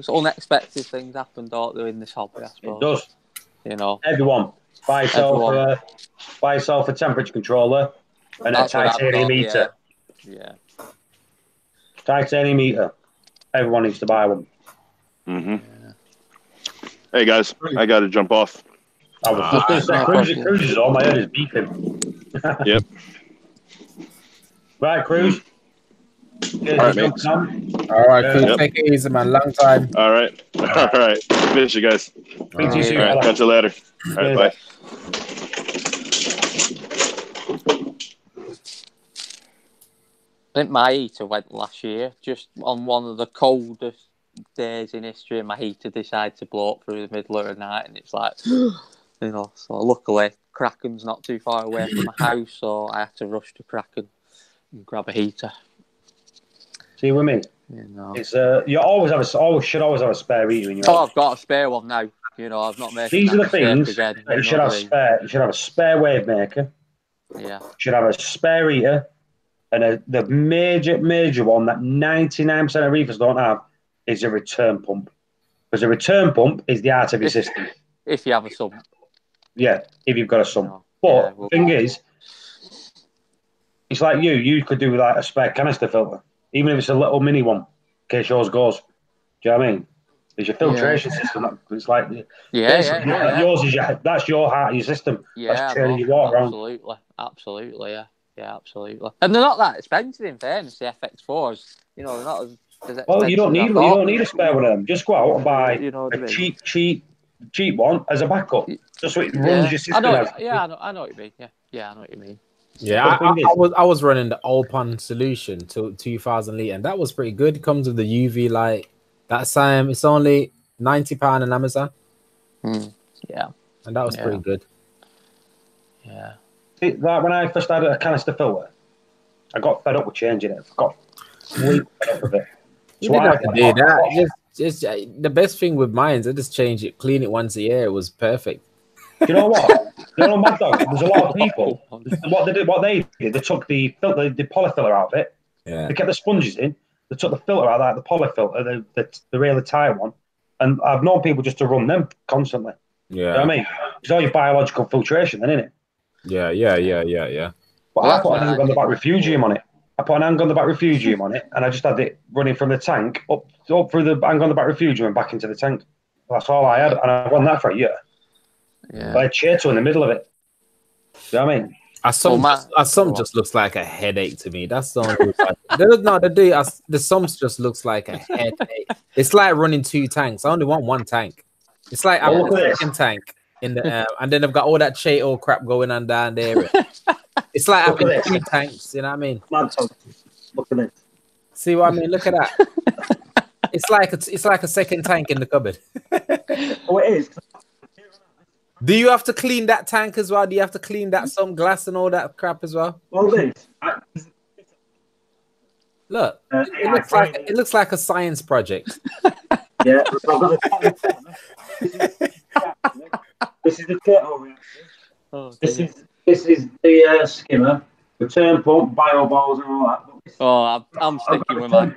Unexpected things happen, don't they, in this hobby, I suppose. It does. Everyone. Buy yourself a temperature controller and a titanium heater. Yeah. Titanium heater. Everyone needs to buy one. Mm-hmm. Yeah. Hey, guys. I got to jump off. I was just going to say, Cruz is on. My head is beeping. Yep. Right, Cruz. All right, mate. All right, Cruz. Take it easy, man. Long time. All right. Finish you guys. All right. Catch you later. All right, bye. I think my heater went last year, just on one of the coldest days in history, and my heater decided to blow up through the middle of the night, and it's like, so luckily Kraken's not too far away from my house, so I had to rush to Kraken and grab a heater. See what I mean? It's you should always have a spare heater in your house. I've got a spare one now. I've not made. These are the things that you should have spare. You should have a spare wave maker. Yeah. You should have a spare heater, and the major one that 99% of reefers don't have is a return pump, because a return pump is the heart of your system. If you have a sump. Yeah, if you've got a sump. But the thing is, it's like you could do like a spare canister filter, even if it's a little mini one, in case yours goes. Do you know what I mean? There's your filtration system. It's like yours is that's your heart of your system. That's turning your water around. Absolutely, yeah, absolutely. And they're not that expensive, in fairness. The FX4s, they're not as well, you don't need one. You don't need a spare one of them. Just go out and buy a cheap one as a backup, just so it runs your system. I know what you mean. Yeah, I know what you mean. Yeah, I was running the Alpine solution to 2,000 litre, and that was pretty good. It comes with the UV light. That time it's only £90 on Amazon. Yeah, and that was pretty good. Yeah. Like when I first had a canister filter, I got fed up with changing it. I got fed up with it. You didn't have to do that. Just the best thing with mine is I just change it, clean it once a year. It was perfect. You know what? Mad Dog, there's a lot of people. What they did, they took the polyfiller out of it. Yeah. They kept the sponges in. They took the filter out of that, the polyfilter, the really tight one. And I've known people just to run them constantly. Yeah. You know what I mean? It's all your biological filtration, then, isn't it? Yeah. But I put an angle on the back refugium on it. And I just had it running from the tank up through the angle on the back refugium and back into the tank. That's all I had, and I run that for a year. Yeah. I had Chato in the middle of it. You know what I mean? Some just looks like a headache to me. That's the only the sums just looks like a headache. It's like running 2 tanks. I only want 1 tank. It's like I'm a second tank in the and then I've got all that Chato crap going on down there. It's like having 2 tanks. You know what I mean? Look at it. See what I mean? Look at that. It's like a second tank in the cupboard. Oh, it is. Do you have to clean that tank as well? Do you have to clean that some glass and all that crap as well? Well, Look, it looks like a science project. Yeah, this is the turtle reactor. This is the skimmer, the turn pump, bio balls, and all that. I'm sticking with my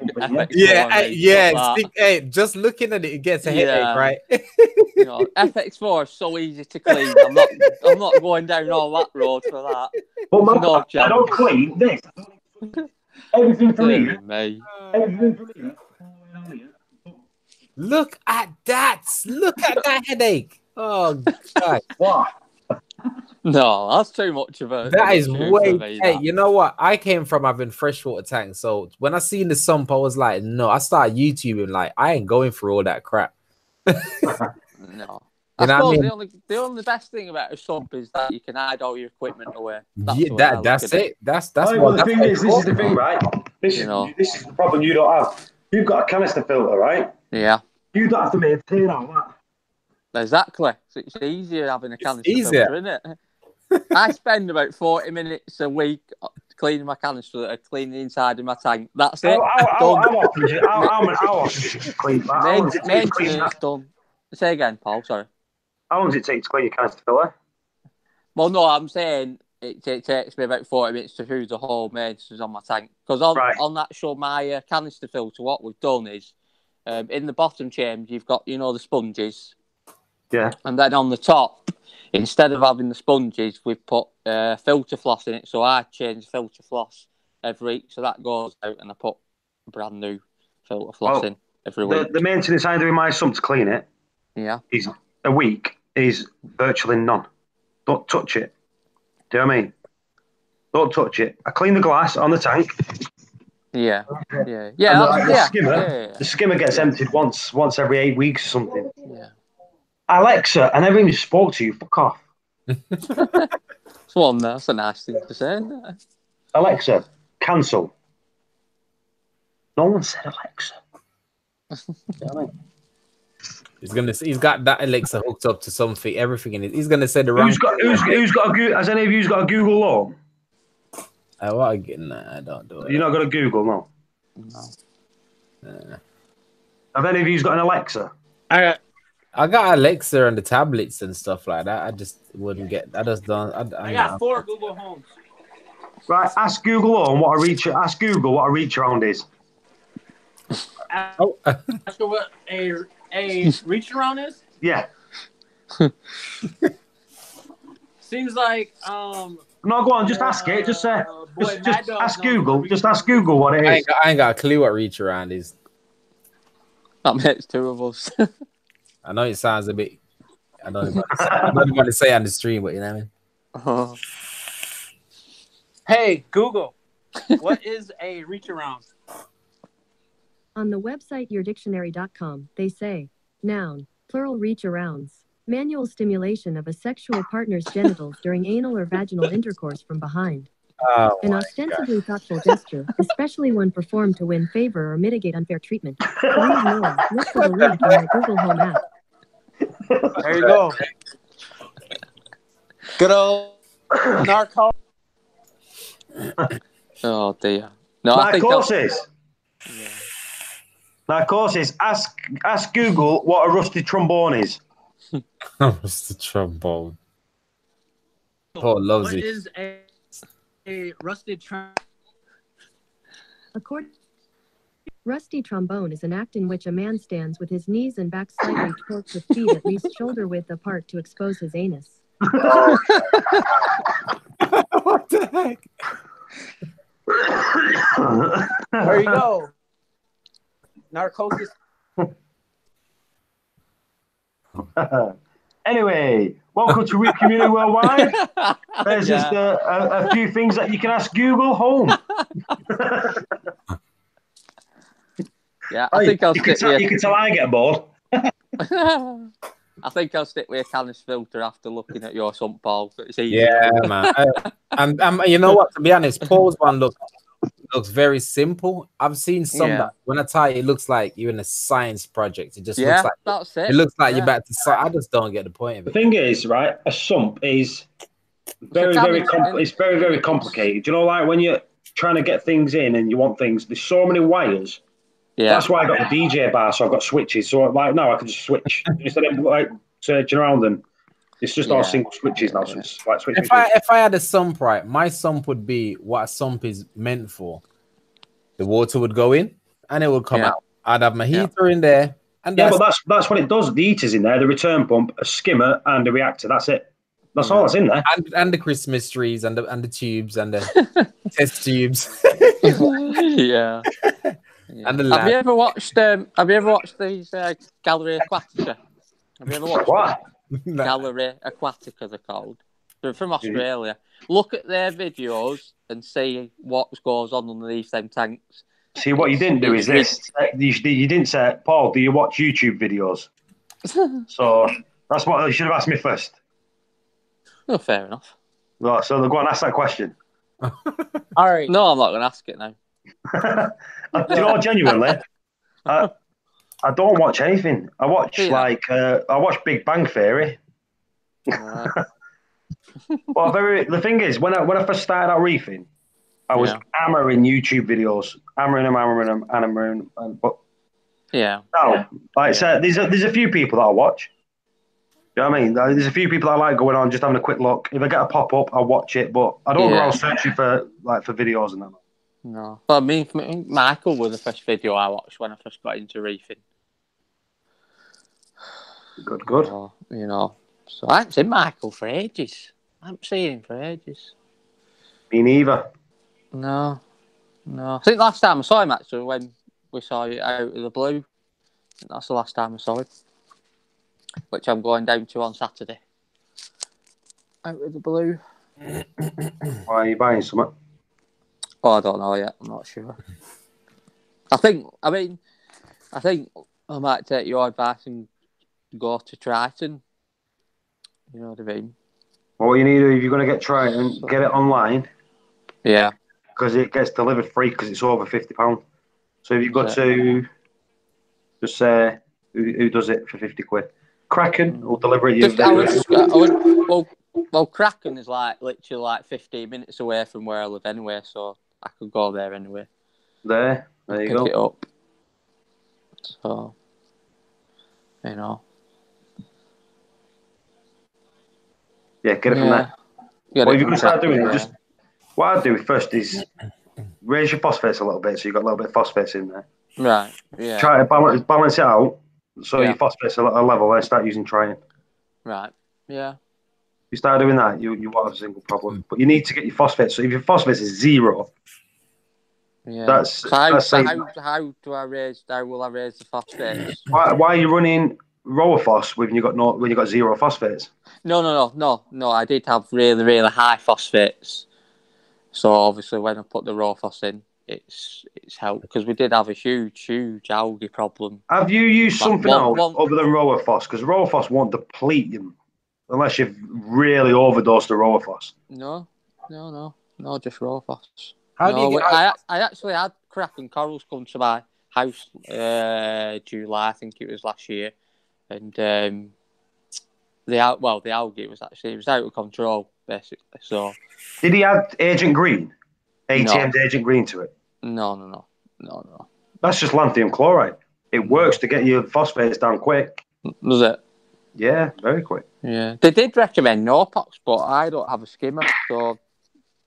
Hey, just looking at it gets a headache, right? You know, FX4 is so easy to clean. I'm not going down all that road for that. But I don't clean this. Everything from here. Everything from here. Look at that! Look at that headache! Oh God! What? No, that's too much of a. That is way. Hey, you know what? I came from having freshwater tanks, so when I seen the sump, I was like, no. I started YouTubing, like I ain't going through all that crap. No. I suppose the only best thing about a sump is that you can hide all your equipment away. That's it. That's well, the thing is, this is the thing, right? This is the problem you don't have. You've got a canister filter, right? Yeah. You don't have to maintain all that. Exactly. So it's easier having a canister filter, isn't it? I spend about 40 minutes a week cleaning my canister, cleaning the inside of my tank. That's it. How often do you clean that? Maintenance done. Say again, Paul. Sorry. How long does it take to clean your canister filter? Well, no, I'm saying it takes me about 40 minutes to do the whole maintenance on my tank. Because on that show, my canister filter, what we've done is in the bottom chamber, you've got, the sponges. Yeah. And then on the top, instead of having the sponges, we've put filter floss in it. So I change filter floss every week. So that goes out and I put brand new filter floss in every week. The maintenance I do in my sump to clean it is a week is virtually none. Don't touch it. Do you know what I mean? Don't touch it. I clean the glass on the tank. Yeah. The skimmer gets emptied once every 8 weeks or something. Yeah. Alexa, I never even spoke to you. Fuck off. That's a nice thing to say, isn't it? Alexa, cancel. No one said Alexa. He's got that Alexa hooked up to something, everything in it. He's gonna say the wrong. Who's got a Google? Has any of you got a Google Home? I don't do it. You're not got a Google, no. No. Have any of you got an Alexa? I got Alexa on the tablets and stuff like that. I just wouldn't get. I just don't. I got 4 Google Homes. Right, ask Google Home what a reach. Ask Google what a reach around is. Ask what a reach around is? Yeah. Seems like No, go on. Just ask it. Just say. Just ask Google. Just ask Google what it is. I ain't got a clue what reach around is. That makes 2 of us. I know it sounds a bit. I don't want to say on the stream, but you know what I mean. Hey Google, what is a reach around? On the website yourdictionary.com, they say, noun, plural reach arounds, manual stimulation of a sexual partner's genitals during anal or vaginal intercourse from behind. An ostensibly thoughtful gesture, especially one performed to win favor or mitigate unfair treatment. To read more, look for the link in your Google Home app. There you go. Good old narco. Oh dear. No, My courses. Yeah. My courses. Ask Google what a rusty trombone is. Rusty trombone. Paul loves it. What is a rusty trombone? Rusty trombone is an act in which a man stands with his knees and back slightly torqued with feet at least shoulder width apart to expose his anus. Oh. What the heck? There you go. Narcosis. Anyway, welcome to Reef Community Worldwide. There's just a few things that you can ask Google home. Yeah, I think I'll stick with. You can tell I get bored. I think I'll stick with a canis filter after looking at your sump, Paul. It's easy. Yeah, man. And you know what? To be honest, Paul's one looks very simple. I've seen some that when I tell you, it looks like you're in a science project. It just looks like that's it. It looks like you're about to. I just don't get the point of it. The thing is, right? A sump is very, very it's very, very complicated. You know, like when you're trying to get things in and you want things. There's so many wires. Yeah. That's why I got the DJ bar, so I've got switches. So like now I can just switch instead of like searching around, and it's just all single switches now. So it's like switching. If I had a sump, right, my sump would be what a sump is meant for. The water would go in and it would come out. I'd have my heater in there. And but that's what it does. The heater's in there, the return pump, a skimmer, and a reactor. That's it. That's all that's in there. And the Christmas trees and the tubes and the test tubes. Yeah. And have you ever watched these Gallery Aquatica? Have you ever watched what? Gallery Aquatica, they're called. They're from Australia. Look at their videos and see what goes on underneath them tanks. See, what you didn't do is this. You didn't say, Paul, do you watch YouTube videos? So that's what you should have asked me first. Oh, fair enough. Right, so go on, ask that question. All right. No, I'm not going to ask it now. Do you know, genuinely, I don't watch anything. I watch I watch Big Bang Theory. Well, the thing is, when I first started out reefing, I was hammering YouTube videos, hammering them. But now, there's a few people that I watch. You know what I mean? There's a few people I like going on, just having a quick look. If I get a pop up, I'll watch it, but I don't go around searching for videos and that. No, but I mean, Michael was the first video I watched when I first got into reefing. Good. So, you know, so I haven't seen Michael for ages. I haven't seen him for ages. Me neither. No. I think last time I saw him actually when we saw you out of the blue. I think that's the last time I saw him, which I'm going down to on Saturday. Out of the blue. Why are you buying something? Oh, I don't know yet. I'm not sure. I think I might take your advice and go to Triton. You know what I mean? What you need to do if you're going to get Triton, get it online. Yeah. Because it gets delivered free because it's over £50. So if you go to just say who does it for £50, Kraken will deliver it. Well, Kraken is literally 15 minutes away from where I live anyway, so I could go there anyway. There you go. Pick it up. So, you know. Yeah, get it from there. What if you're going to start doing it, what I'd do first is raise your phosphates a little bit, so you've got a little bit of phosphates in there. Right, yeah. Try to balance it out, so your phosphates are at a level, then start using Triton. Right, yeah. If you start doing that, you won't have a single problem. But you need to get your phosphates. So if your phosphates is 0, how will I raise the phosphates? Why are you running Rowaphos when you got 0 phosphates? No. I did have really, really high phosphates. So obviously, when I put the Rowaphos in, it's helped because we did have a huge algae problem. Have you used something else other than Rowaphos? Because Rowaphos won't deplete them unless you've really overdosed the Rowaphos. No, just Rowaphos. I actually had Kraken corals come to my house July, I think it was last year, and the algae was out of control basically. So did he add Agent Green? ATM's Agent Green to it? No. That's just lanthanum chloride. It works to get your phosphates down quick. Does it? Yeah, very quick. Yeah. They did recommend Norpox, but I don't have a skimmer, so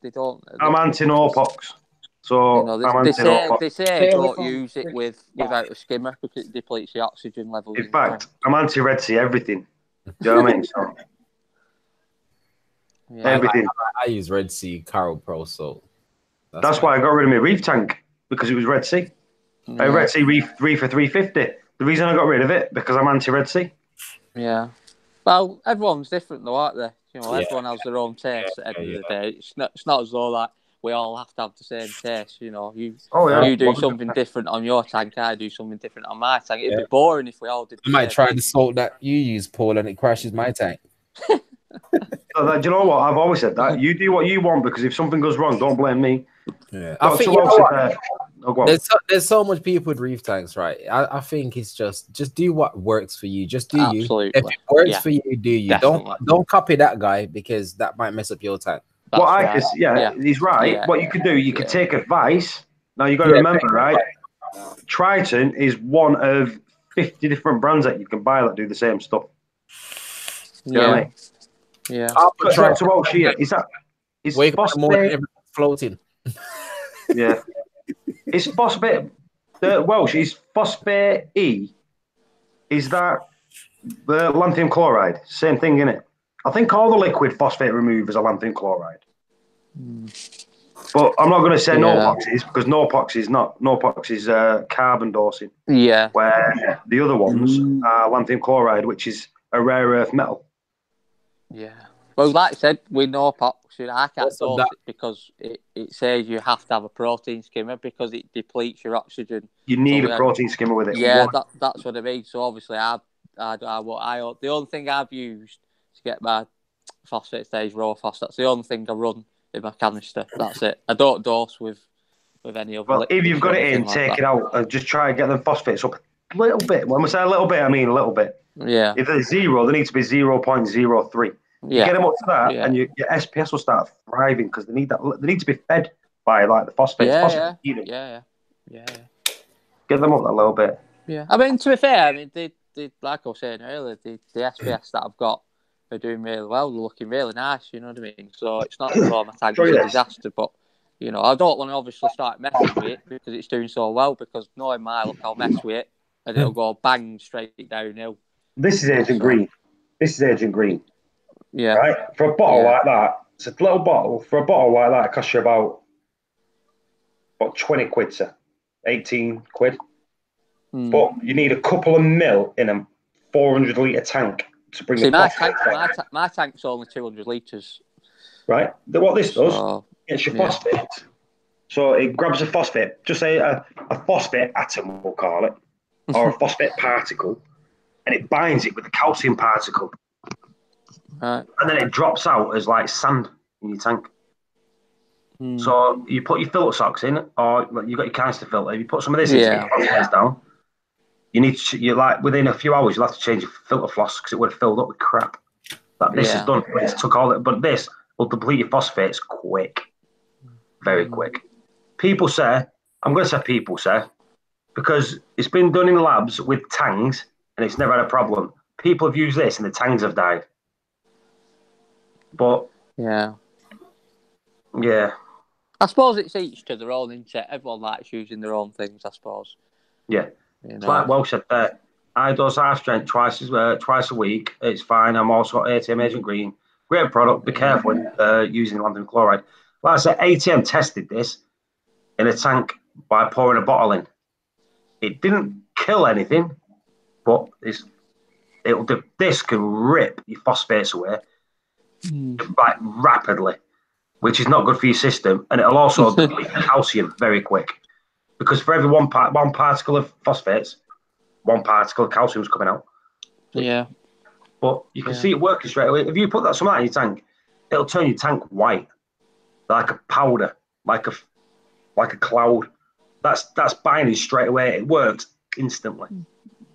they don't. I'm anti-Norpox. So you know, I'm they anti-Norpox. say don't use it without a skimmer because it depletes the oxygen levels. In fact, I'm anti-Red Sea everything. Do you know what I mean? So, yeah. everything. I use Red Sea Carol Pro, so that's why I got rid of my Reef tank, because it was Red Sea. Red Sea Reef 3 for 350. The reason I got rid of it, because I'm anti-Red Sea. Yeah. Well, everyone's different though, aren't they? You know, everyone has their own taste at the end of the day. It's not as though like we all have to have the same taste. You know, you do something different on your tank, I do something different on my tank. It'd be boring if we all did. I might try the salt that you use, Paul, and it crashes my tank. Do you know what? I've always said that. You do what you want, because if something goes wrong, don't blame me. Yeah, I think there's so much people with reef tanks, right? I think it's just do what works for you. Just do Absolutely. You. If it works for you, do you. Definitely. Don't copy that guy, because that might mess up your tank. He's right. Yeah. What you could do, you could take advice. Now you got to remember, right? Triton is one of 50 different brands that you can buy that do the same stuff. You know what I mean? Yeah. So Welsh here, is phosphate floating? Yeah. Is phosphate Welsh, is phosphate E? Is that the lanthanum chloride? Same thing, isn't it? I think all the liquid phosphate removers are lanthanum chloride. But I'm not going to say Norpox is, because Norpox is not. Norpox is carbon dosing. Yeah. Where the other ones are lanthanum chloride, which is a rare earth metal. Yeah. Well, like I said, with Norpox, I can't dose it because it says you have to have a protein skimmer because it depletes your oxygen. You need a protein skimmer with it. Yeah, that's what I mean. So obviously, the only thing I've used to get my phosphate stage raw phos. That's the only thing I run in my canister. That's it. I don't dose with any other. Well, if you've got it in, take it out and just try and get them phosphates up a little bit. When we say a little bit, I mean a little bit. Yeah. If they're 0, they need to be 0.03. You get them up to that, and your SPS will start thriving, because they need that. They need to be fed by like the phosphates. Yeah. Get them up that little bit. Yeah. I mean, to be fair, I mean, they like I was saying earlier, the SPS that I've got are doing really well. They're looking really nice. You know what I mean? So it's not as though my tank is a disaster, but you know, I don't want to obviously start messing with it because it's doing so well. Because knowing my luck, I'll mess with it and it'll go bang straight downhill. This is Agent Green. This is Agent Green. Yeah. Right? For a bottle like that, it's a little bottle. For a bottle like that, it costs you about 20 quid, sir. 18 quid. But you need a couple of mil in a 400 litre tank to bring the phosphate down. My tank's only 200 litres. Right? What this does, it's your phosphate. So it grabs a phosphate, just say a phosphate atom, we'll call it, or a phosphate particle, and it binds it with a calcium particle. Right. And then it drops out as like sand in your tank. So you put your filter socks in, or you've got your canister filter. If you put some of this in to get your phosphates down, you're like within a few hours, you'll have to change your filter floss because it would have filled up with crap. This has done. It's took all that, but this will deplete your phosphates quick, very quick. People say, I'm going to say people say, because it's been done in labs with tangs and it's never had a problem. People have used this and the tangs have died. But yeah. I suppose it's each to their own, isn't it? Everyone likes using their own things, I suppose. Yeah. It's like Welsh said there. I dose half strength twice a week. It's fine. I'm also ATM Agent Green. Great product. Be careful when using lanthanum chloride. Like I said, ATM tested this in a tank by pouring a bottle in. It didn't kill anything, but it'll do. This can rip your phosphates away like rapidly, which is not good for your system, and it'll also deplete calcium very quick. Because for every one particle of phosphates, 1 particle of calcium is coming out. Yeah. But you can see it working straight away. If you put some of that in your tank, it'll turn your tank white, like a powder, like a cloud. That's binding straight away. It works instantly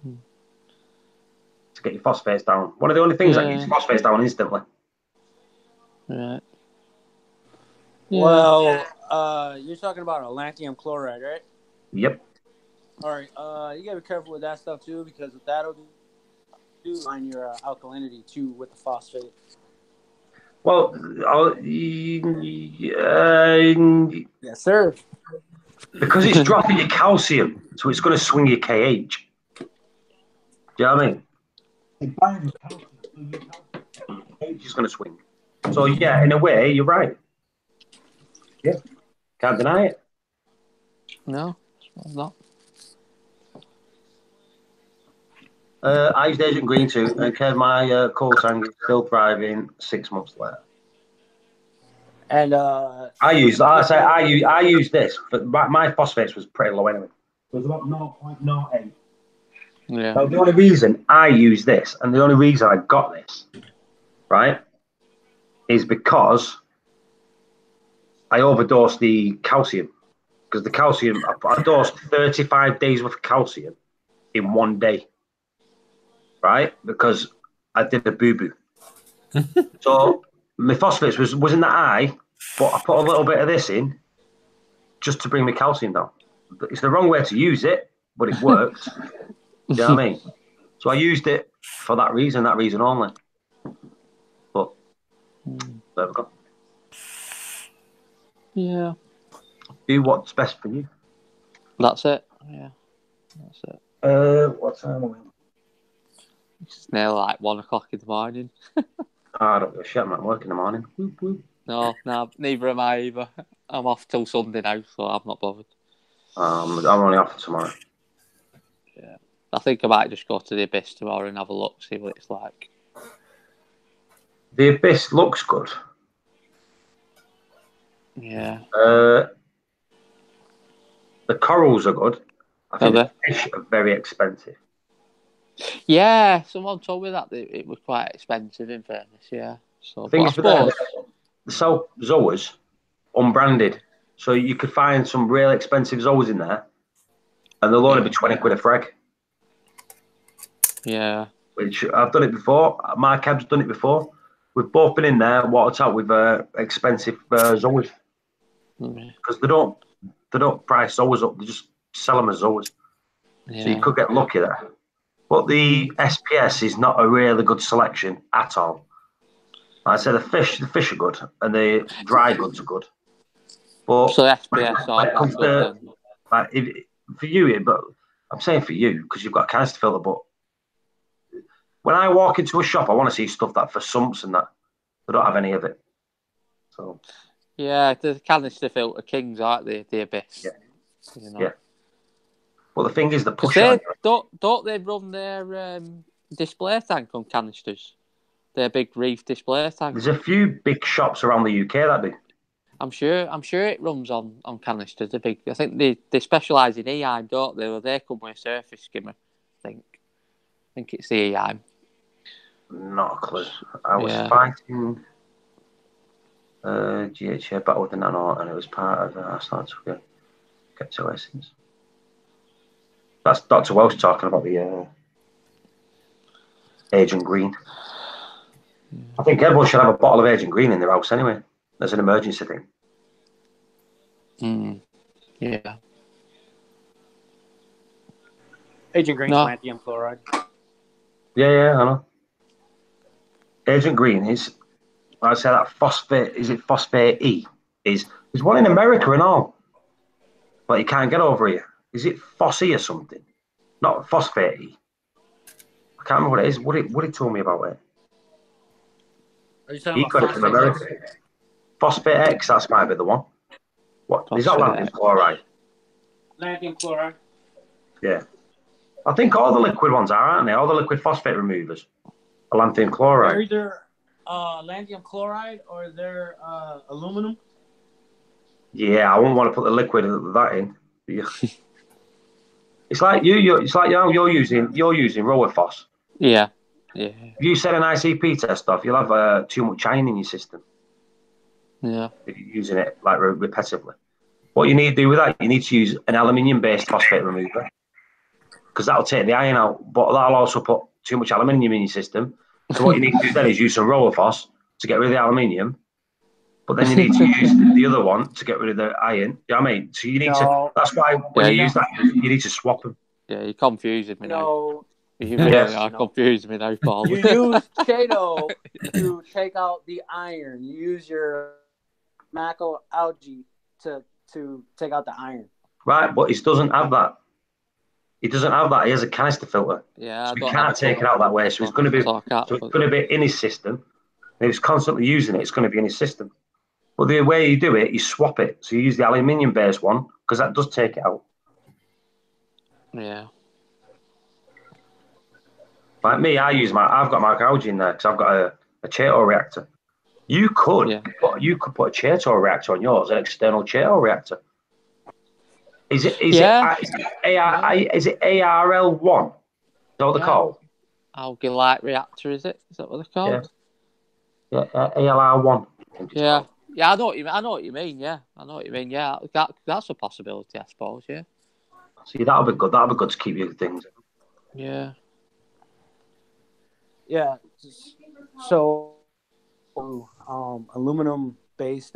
to get your phosphates down. One of the only things that gets your phosphates down instantly. Right. Well, You're talking about lanthanum chloride, right? Yep. All right. You gotta be careful with that stuff too, because that'll do on your alkalinity too with the phosphate. Well, Yes, sir. because it's dropping your calcium, so it's going to swing your KH. Do you know what I mean? It binds with calcium, so your KH is going to swing. So yeah, in a way, you're right. Yeah, can't deny it. No, it's not. I used Agent Green too, and kept my coal tank is still thriving 6 months later. And I use this, but my phosphates was pretty low anyway. It was about 0.08. Yeah. So the only reason I use this, and the only reason I got this, right, is because I overdosed the calcium. Because the calcium, I dosed 35 days worth of calcium in one day, right? Because I did a boo-boo. So my phosphates wasn't that high, but I put a little bit of this in just to bring my calcium down. It's the wrong way to use it, but it worked. Do you know what I mean? So I used it for that reason only. But there we go. Yeah. Do what's best for you. That's it. Yeah. That's it. What time are we? It's nearly like 1 o'clock in the morning. I don't give a shit. I'm at work in the morning. Whoop, whoop. No, neither am I either. I'm off till Sunday now, so I'm not bothered. I'm only off tomorrow. Yeah. I think I might just go to the Abyss tomorrow and have a look, see what it's like. The Abyss looks good. Yeah. The corals are good. I think Are the fish are very expensive. Yeah, someone told me that it was quite expensive in fairness, yeah. So, The thing but I is, with them, suppose... they sell zoas unbranded. So you could find some really expensive zoas in there, and they'll only be 20 quid a frag. Yeah. Which I've done it before. Mark Cab's done it before. We've both been in there, water out with expensive zoas. Because they don't price zoas up, they just sell them as zoas. Yeah. So you could get lucky there. But the SPS is not a really good selection at all. Like I say the fish are good, and the dry goods are good. But so SPS aren't that good then? Like for you, but I'm saying for you because you've got a canister filter. But when I walk into a shop, I want to see stuff that for sumps and that they don't have any of it. So yeah, the canister filter kings, aren't they? The Abyss. Yeah. You know? Yeah. Well, the thing is, the push don't they run their display tank on canisters? Their big Reef display tank. There's a few big shops around the UK that do. I'm sure it runs on canisters. I think they specialise in EIM, don't they? Well, they come with a surface skimmer. I think it's the EIM. Not a clue. I was fighting GHA battle with the Nano, and it was part of I started to get to Essence. That's Dr. Welsh talking about the Agent Green. I think everyone should have a bottle of Agent Green in their house anyway. As an emergency thing. Yeah. Agent Green's lanthanum chloride. Yeah, I know. Agent Green is, I say that phosphate. Is it phosphate E? There's one in America and all, but you can't get over here. Is it Phos E or something? Not phosphate E. I can't remember what it is. What he told me about it. Are you talking he got it from America. Phosphate X, that might be the one. What? Is that lanthanum chloride? Lanthanum chloride. Yeah. I think all the liquid ones are, aren't they? All the liquid phosphate removers are lanthanum chloride. They're either lanthanum chloride or they're aluminum. Yeah, I wouldn't want to put the liquid of that in. It's like you're using Rowaphos. Yeah. If you set an ICP test off, you'll have too much iron in your system. Yeah. If you're using it like repetitively. What you need to do with that, you need to use an aluminium-based phosphate remover because that'll take the iron out, but that'll also put too much aluminium in your system. So what you need to do then is use some Rowaphos to get rid of the aluminium, but then you need to use the other one to get rid of the iron. You know what I mean? So you need to. That's why when you use that, you need to swap them. Yeah, you're confusing me now. No. You really are confusing me now, Paul. You use Chato to take out the iron. You use your macroalgae to take out the iron. Right, but it doesn't have that. He doesn't have that. He has a canister filter. Yeah, so he can't take it out that way. So it's going to be in his system. And if he's constantly using it, it's going to be in his system. But the way you do it, you swap it. So you use the aluminium-based one because that does take it out. Yeah. Like me, I've got microalgae in there because I've got a Chato reactor. You could put a Chato reactor on yours, an external Chato reactor. Is it ARL1? Is that what they're called? Algae light reactor, is it? Is that what they're called? Yeah, ALR1. Yeah. Yeah, I know what you mean. Yeah, I know what you mean. Yeah, that's a possibility, I suppose. Yeah. See, that'll be good. That'll be good to keep you things. Yeah. Yeah. So, aluminum-based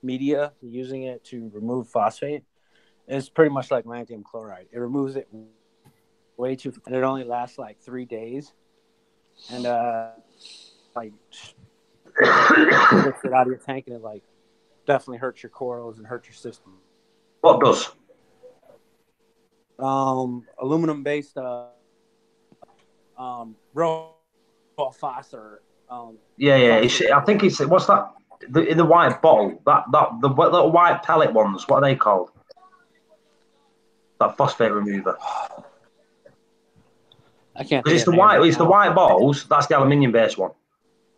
media, using it to remove phosphate, is pretty much like lanthanum chloride. It removes it way too, and it only lasts like 3 days, and like gets it out of your tank, and it like definitely hurts your corals and hurts your system. What does? Aluminum-based raw phosphor. Yeah. I think it's what's that? In the white bottle, the little white pellet ones. What are they called? That phosphate remover. I can't. Because it's the white bottles. That's the aluminium-based one.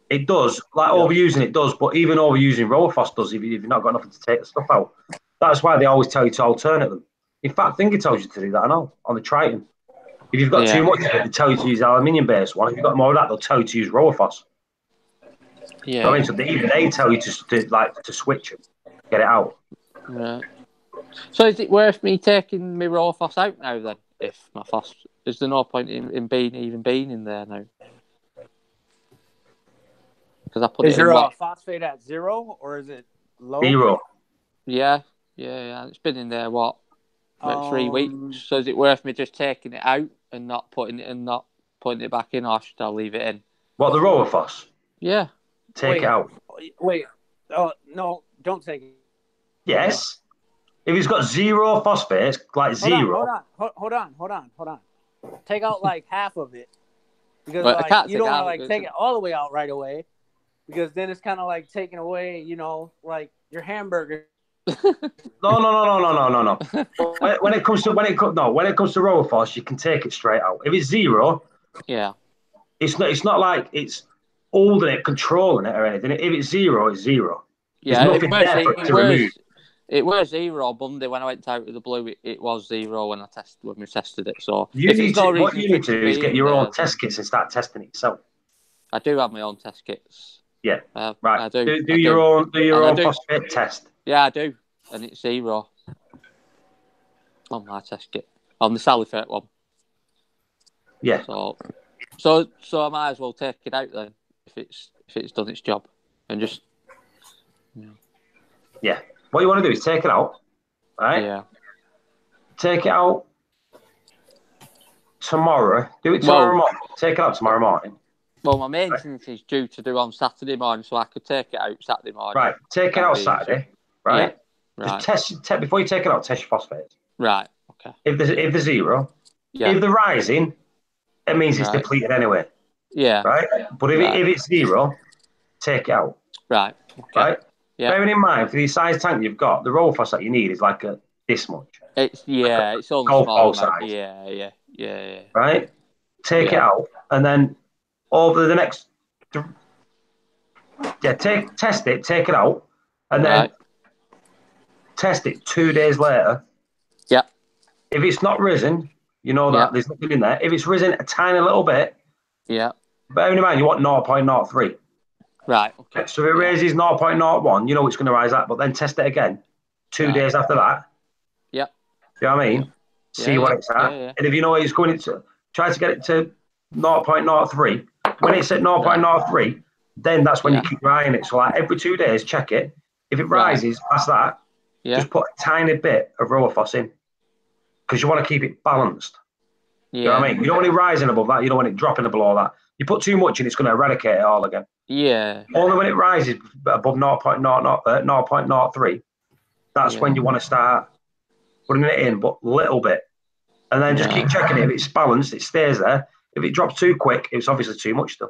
It does, overusing it does, but even overusing Rowaphos does if you've not got nothing to take the stuff out. That's why they always tell you to alternate them. In fact, Finger tells you to do that, I know, on the Triton. If you've got too much of it, they tell you to use the aluminium-based one. If you've got more of that, they'll tell you to use Rowaphos. Yeah. I mean, so they tell you to switch it, get it out. Right. So is it worth me taking my Rowaphos out now then? If my phos, is there no point in being in there now? Because I put is your phosphate at 0 or is it low? 0. Yeah. It's been in there like 3 weeks. So is it worth me just taking it out and not putting it back in, or should I leave it in? What, the Rowaphos? Yeah. Take it out. Wait. Oh no! Don't take it. Yes. If he's got 0 phosphates, like 0. Hold on. Take out like half of it, because you don't want to take it all the way out right away, because then it's kind of like taking away, like your hamburger. No. When it comes to Rowaphos, you can take it straight out. If it's 0, it's not like it's holding it, controlling it or anything. If it's 0, it's 0. There's nothing there for it to remove. It was 0 Monday when I went out with the blue. It was 0 when we tested it. So what you need to do is get your own test kits and start testing it yourself. I do have my own test kits. Yeah, right. I do. Do your own phosphate test. Yeah, I do, and it's 0 on my test kit on the Saltwater one. Yeah. So I might as well take it out then if it's done its job and just. Yeah. What you want to do is take it out, right? Yeah. Take it out tomorrow. Do it tomorrow morning. Take it out tomorrow morning. Well, my maintenance is due to do on Saturday morning, so I could take it out Saturday morning. Right. Take it out Saturday, right? Yeah. Right. Just before you take it out, test your phosphates. Right. Okay. If they're 0, if they're rising, it means it's depleted anyway. Yeah. Right. But if it's 0, take it out. Right. Okay. Right. Yeah. Bearing in mind, for the size tank you've got, the Rowaphos that you need is like this much. It's all golf small size. Yeah. Right? Take it out, and then over the next... test it, take it out, and then test it 2 days later. Yeah. If it's not risen, you know that there's nothing in there. If it's risen a tiny little bit, bearing in mind, you want 0.03. Right. Okay. So if it raises 0.01, you know it's going to rise that, but then test it again 2 days after that. Yeah. You know what I mean? See what it's at. Yeah. And if you know it's going to, try to get it to 0.03. When it's at 0.03, then that's when you keep rising it. So like every 2 days, check it. If it rises past that, just put a tiny bit of Rowaphos in, because you want to keep it balanced. Yeah. You know what I mean? You don't want it rising above that. You don't want it dropping below that. You put too much in, it's going to eradicate it all again. Yeah. Only when it rises above 0.03, that's when you want to start putting it in, but little bit. And then just keep checking it. If it's balanced, it stays there. If it drops too quick, it's obviously too much stuff.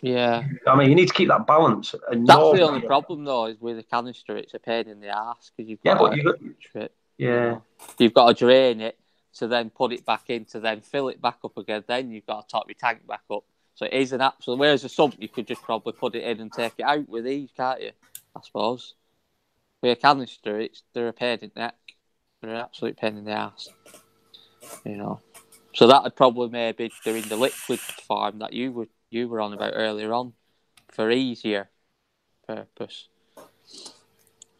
Yeah. I mean, you need to keep that balance. And that's the only problem, though, is with a canister, it's a pain in the ass, because you've got you've got to drain it to then put it back in, to then fill it back up again. Then you've got to top your tank back up. So it is an absolute. Whereas a sump, you could just probably put it in and take it out with ease, can't you? I suppose. With a canister, they're a pain in the neck. They're an absolute pain in the ass. You know. So that would probably maybe doing the liquid form that you were on about earlier on, for easier purpose.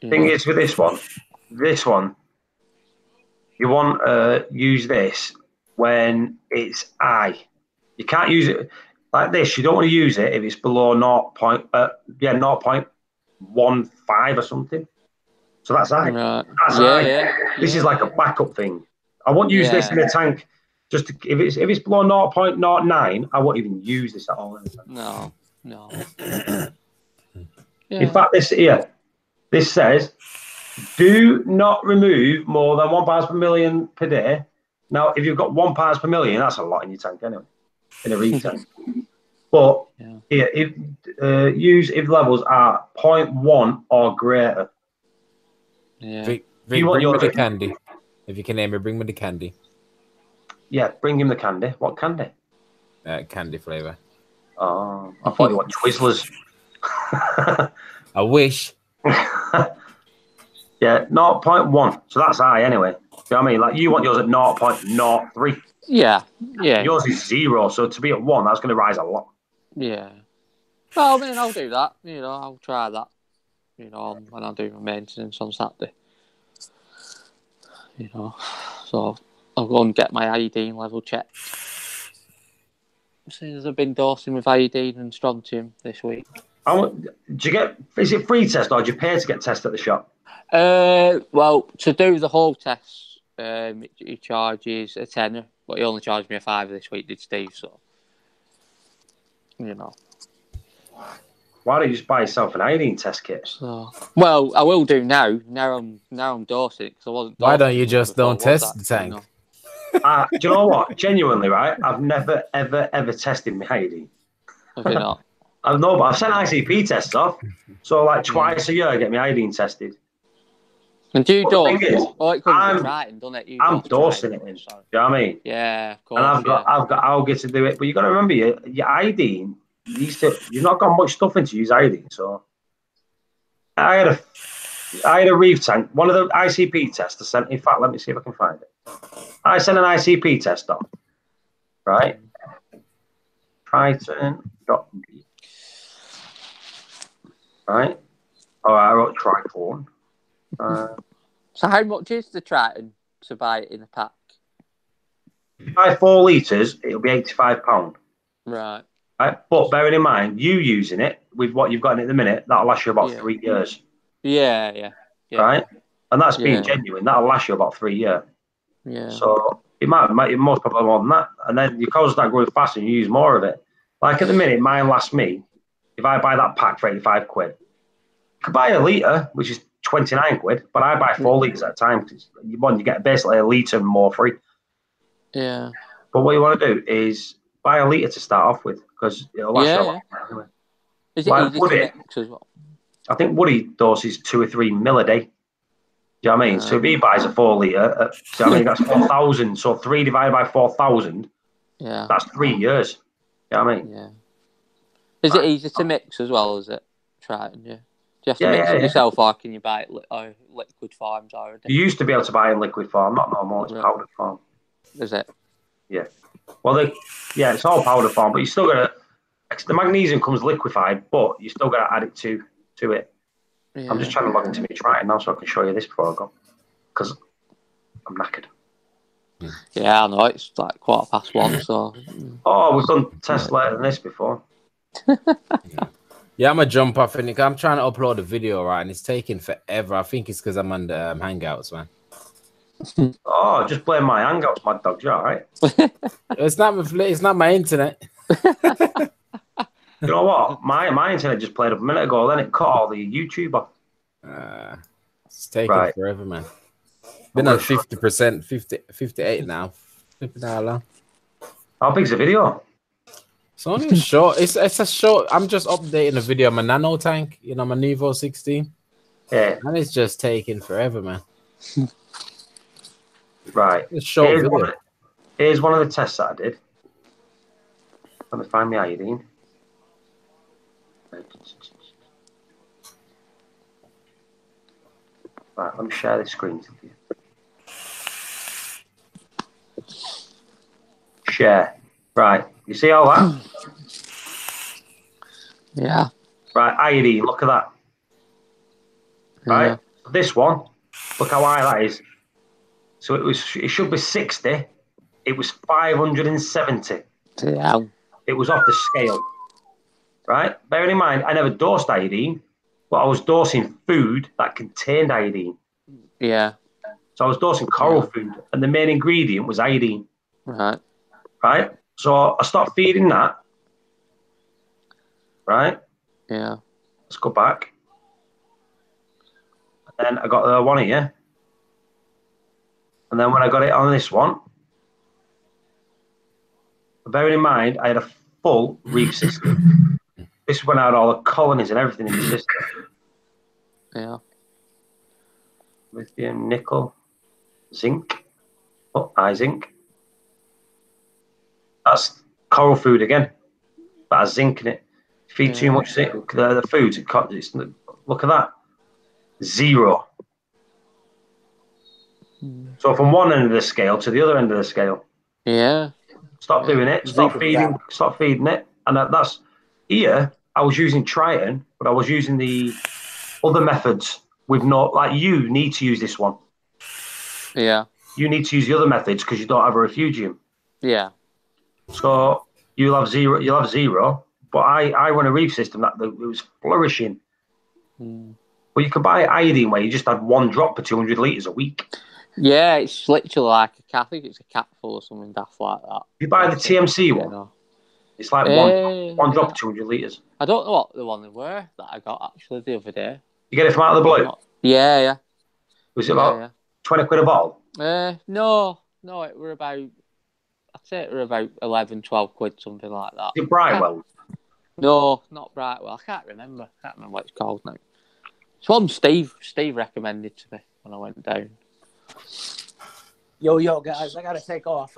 Thing is with this one, you want to use this when it's high. You can't use it like this. You don't want to use it if it's below 0.15 or something. So that's high. Right. That's high. This is like a backup thing. I won't use this in a tank. Just to, if it's below 0.09, I won't even use this at all. No. In fact, this says, do not remove more than 1 parts per million per day. Now, if you've got 1 parts per million, that's a lot in your tank anyway, in a reef tank. But use if levels are 0.1 or greater. Yeah. Bring me the candy. If you can name it, bring me the candy. Yeah, bring him the candy. What candy? Candy flavour. Oh, I thought you want Twizzlers. I wish. Yeah, 0.1. So that's high anyway. You know what I mean? Like you want yours at 0.03. Yeah. Yours is 0, so to be at 1, that's going to rise a lot. Yeah. Well, I mean, I'll do that. You know, I'll try that. You know, when I do my maintenance on Saturday. You know, so I'll go and get my iodine level checked. Since I've been dosing with iodine and strontium this week. Is it free test or do you pay to get tested at the shop? Well, to do the whole test, he charges a tenner, but he only charged me a $5 this week, did Steve, so, you know. Why don't you just buy yourself an iodine test kit? So, well, I will do now. Now I'm dosing it, because I wasn't dosing. Why don't you just don't test the tank? You know? Do you know what? Genuinely, right? I've never, ever tested my iodine. Have you not? I know, but I've sent ICP tests off. So, like, twice a year, I get my iodine tested. And do you dose? Oh, it comes with Triton, doesn't it? I'm dosing it in. Do you know what I mean? Yeah, of course. And I've got Alga to do it. But you got to remember, your iodine, you've not got much stuff in to use iodine. So, I had a reef tank. One of the ICP tests I sent. In fact, let me see if I can find it. I sent an ICP test off. Right? Triton.b. Right? Oh, I wrote tricorn. So how much is the Triton to buy it in a pack? Buy 4 litres, it'll be £85. Right. But bearing in mind, you using it with what you've got in it at the minute, that'll last you about 3 years. Yeah. Right? And that's being genuine. That'll last you about 3 years. Yeah. So it might most probably more than that. And then your cows start growing faster and you use more of it. Like at the minute, mine lasts me, if I buy that pack for £85, I could buy a litre, which is £29, but I buy 4 litres at a time because you get basically a litre more free. Yeah. But what you want to do is buy a litre to start off with because it'll last you a lot anyway. Is it easy to mix as well? I think Woody doses 2 or 3 mil a day. Do you know what I mean? So if he buys a 4 litre, I mean that's 4,000. So 3 divided by 4,000. Yeah. That's 3 years. You know what I mean? Yeah. Is it easy to mix as well? Is it Triton? Yeah. Do you have to mix it yourself, or can you buy it liquid forms already? You used to be able to buy it in liquid form, not normal. It's powdered form. Is it? Yeah. Well, it's all powder form, but you still got to. The magnesium comes liquefied, but you still got to add it to it. Yeah. I'm just trying to log into my Triton now so I can show you this before I go, because I'm knackered. Yeah, I know it's like 1:15, so. Oh, we've done tests later than this before. Yeah, I'm gonna jump off in it. I'm trying to upload a video, right, and it's taking forever. I think it's because I'm on the Hangouts, man. Oh, just blame my Hangouts, Mad Dogs. You all right? It's not my internet. You know what? My internet just played up a minute ago. Then it cut all the YouTube off. It's taking forever, man. Been on 50%, 58 now. Flipping out long. How big's the video? It's only a short. It's a short. I'm just updating a video on my nano tank, you know, my Nevo 16. Yeah. And it's just taking forever, man. Right. It's a short video. Here's one of the tests that I did. Let me find my iodine. Right, let me share the screen with you. Share. Right. You see all that? Yeah. Right, iodine, look at that. Right? Yeah. This one, look how high that is. So it should be 60. It was 570. Yeah. It was off the scale. Right? Bearing in mind, I never dosed iodine, but I was dosing food that contained iodine. Yeah. So I was dosing coral food, and the main ingredient was iodine. Right. Right? So I stopped feeding that. Right? Yeah. Let's go back. And then I got the one here. And then when I got it on this one, bearing in mind, I had a full reef system. This is when I had all the colonies and everything in the system. Yeah. Lithium, nickel, zinc. Oh, zinc. That's coral food again. That has zinc in it. Feed too much zinc, the foods, look at that. 0. So from one end of the scale to the other end of the scale. Yeah. Stop doing it. Stop feeding it. And that's here. I was using Triton, but I was using the other methods with you need to use this one. Yeah. You need to use the other methods because you don't have a refugium. Yeah. So you'll have zero. But I run a reef system that it was flourishing. Well, you can buy iodine where you just had 1 drop per 200 litres a week. Yeah, it's literally like I think it's a capful or something daft like that. If you buy the TMC one, it's like one drop per 200 litres. I don't know what the one they were that I got actually the other day. You get it from out of the blue? Yeah. Was it about 20 quid a bottle? No, it were about, I'd say it were about 11, 12 quid, something like that. Is it Brightwell? No, not Brightwell. I can't remember what it's called now. It's one Steve recommended to me when I went down. Yo, guys, I gotta take off.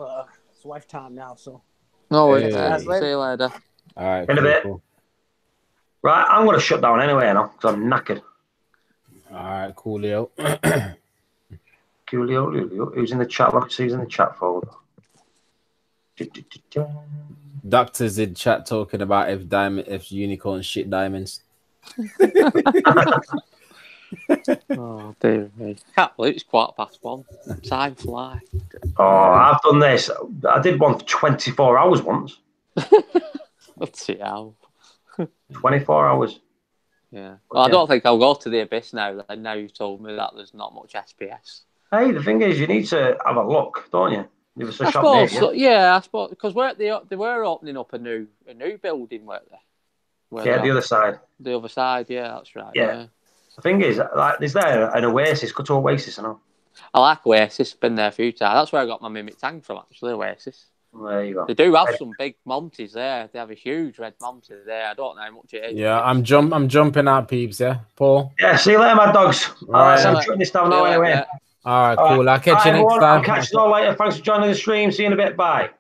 It's wife time now, so. No worries. See you later. All right. In a bit. Cool. Right, I'm gonna shut down anyway now because I'm knackered. All right, coolio. Coolio. Who's in the chat? Let me see who's in the chat folder. Doctors in chat talking about if unicorns shit diamonds. Oh dear me! Can't believe it's 1:15. Time fly. Oh, I've done this. I did one for 24 hours once. Let's see how. 24 hours. Yeah. Well, I don't think I'll go to the abyss now. Now you've told me that there's not much SPS. Hey, the thing is, you need to have a look, don't you? I suppose. I suppose because they were opening up a new building, weren't they? Yeah, the other side. The other side, yeah, that's right. Yeah. The thing is, is there an Oasis? Go to Oasis, I know. I like Oasis. Been there a few times. That's where I got my mimic tank from, actually. Oasis. There you go. They do have some big Monties there. They have a huge red Monty there. I don't know how much it is. Yeah, I'm jumping out, peeps. Yeah, Paul. Yeah, see you later, Mad Dogs. Right. I'm shutting this down now anyway. Yeah. All right, cool. I'll catch you next time. I'll catch you all later. Thanks for joining the stream. See you in a bit. Bye.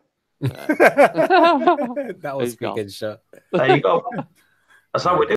That was a good shot. There you go. That's how we do.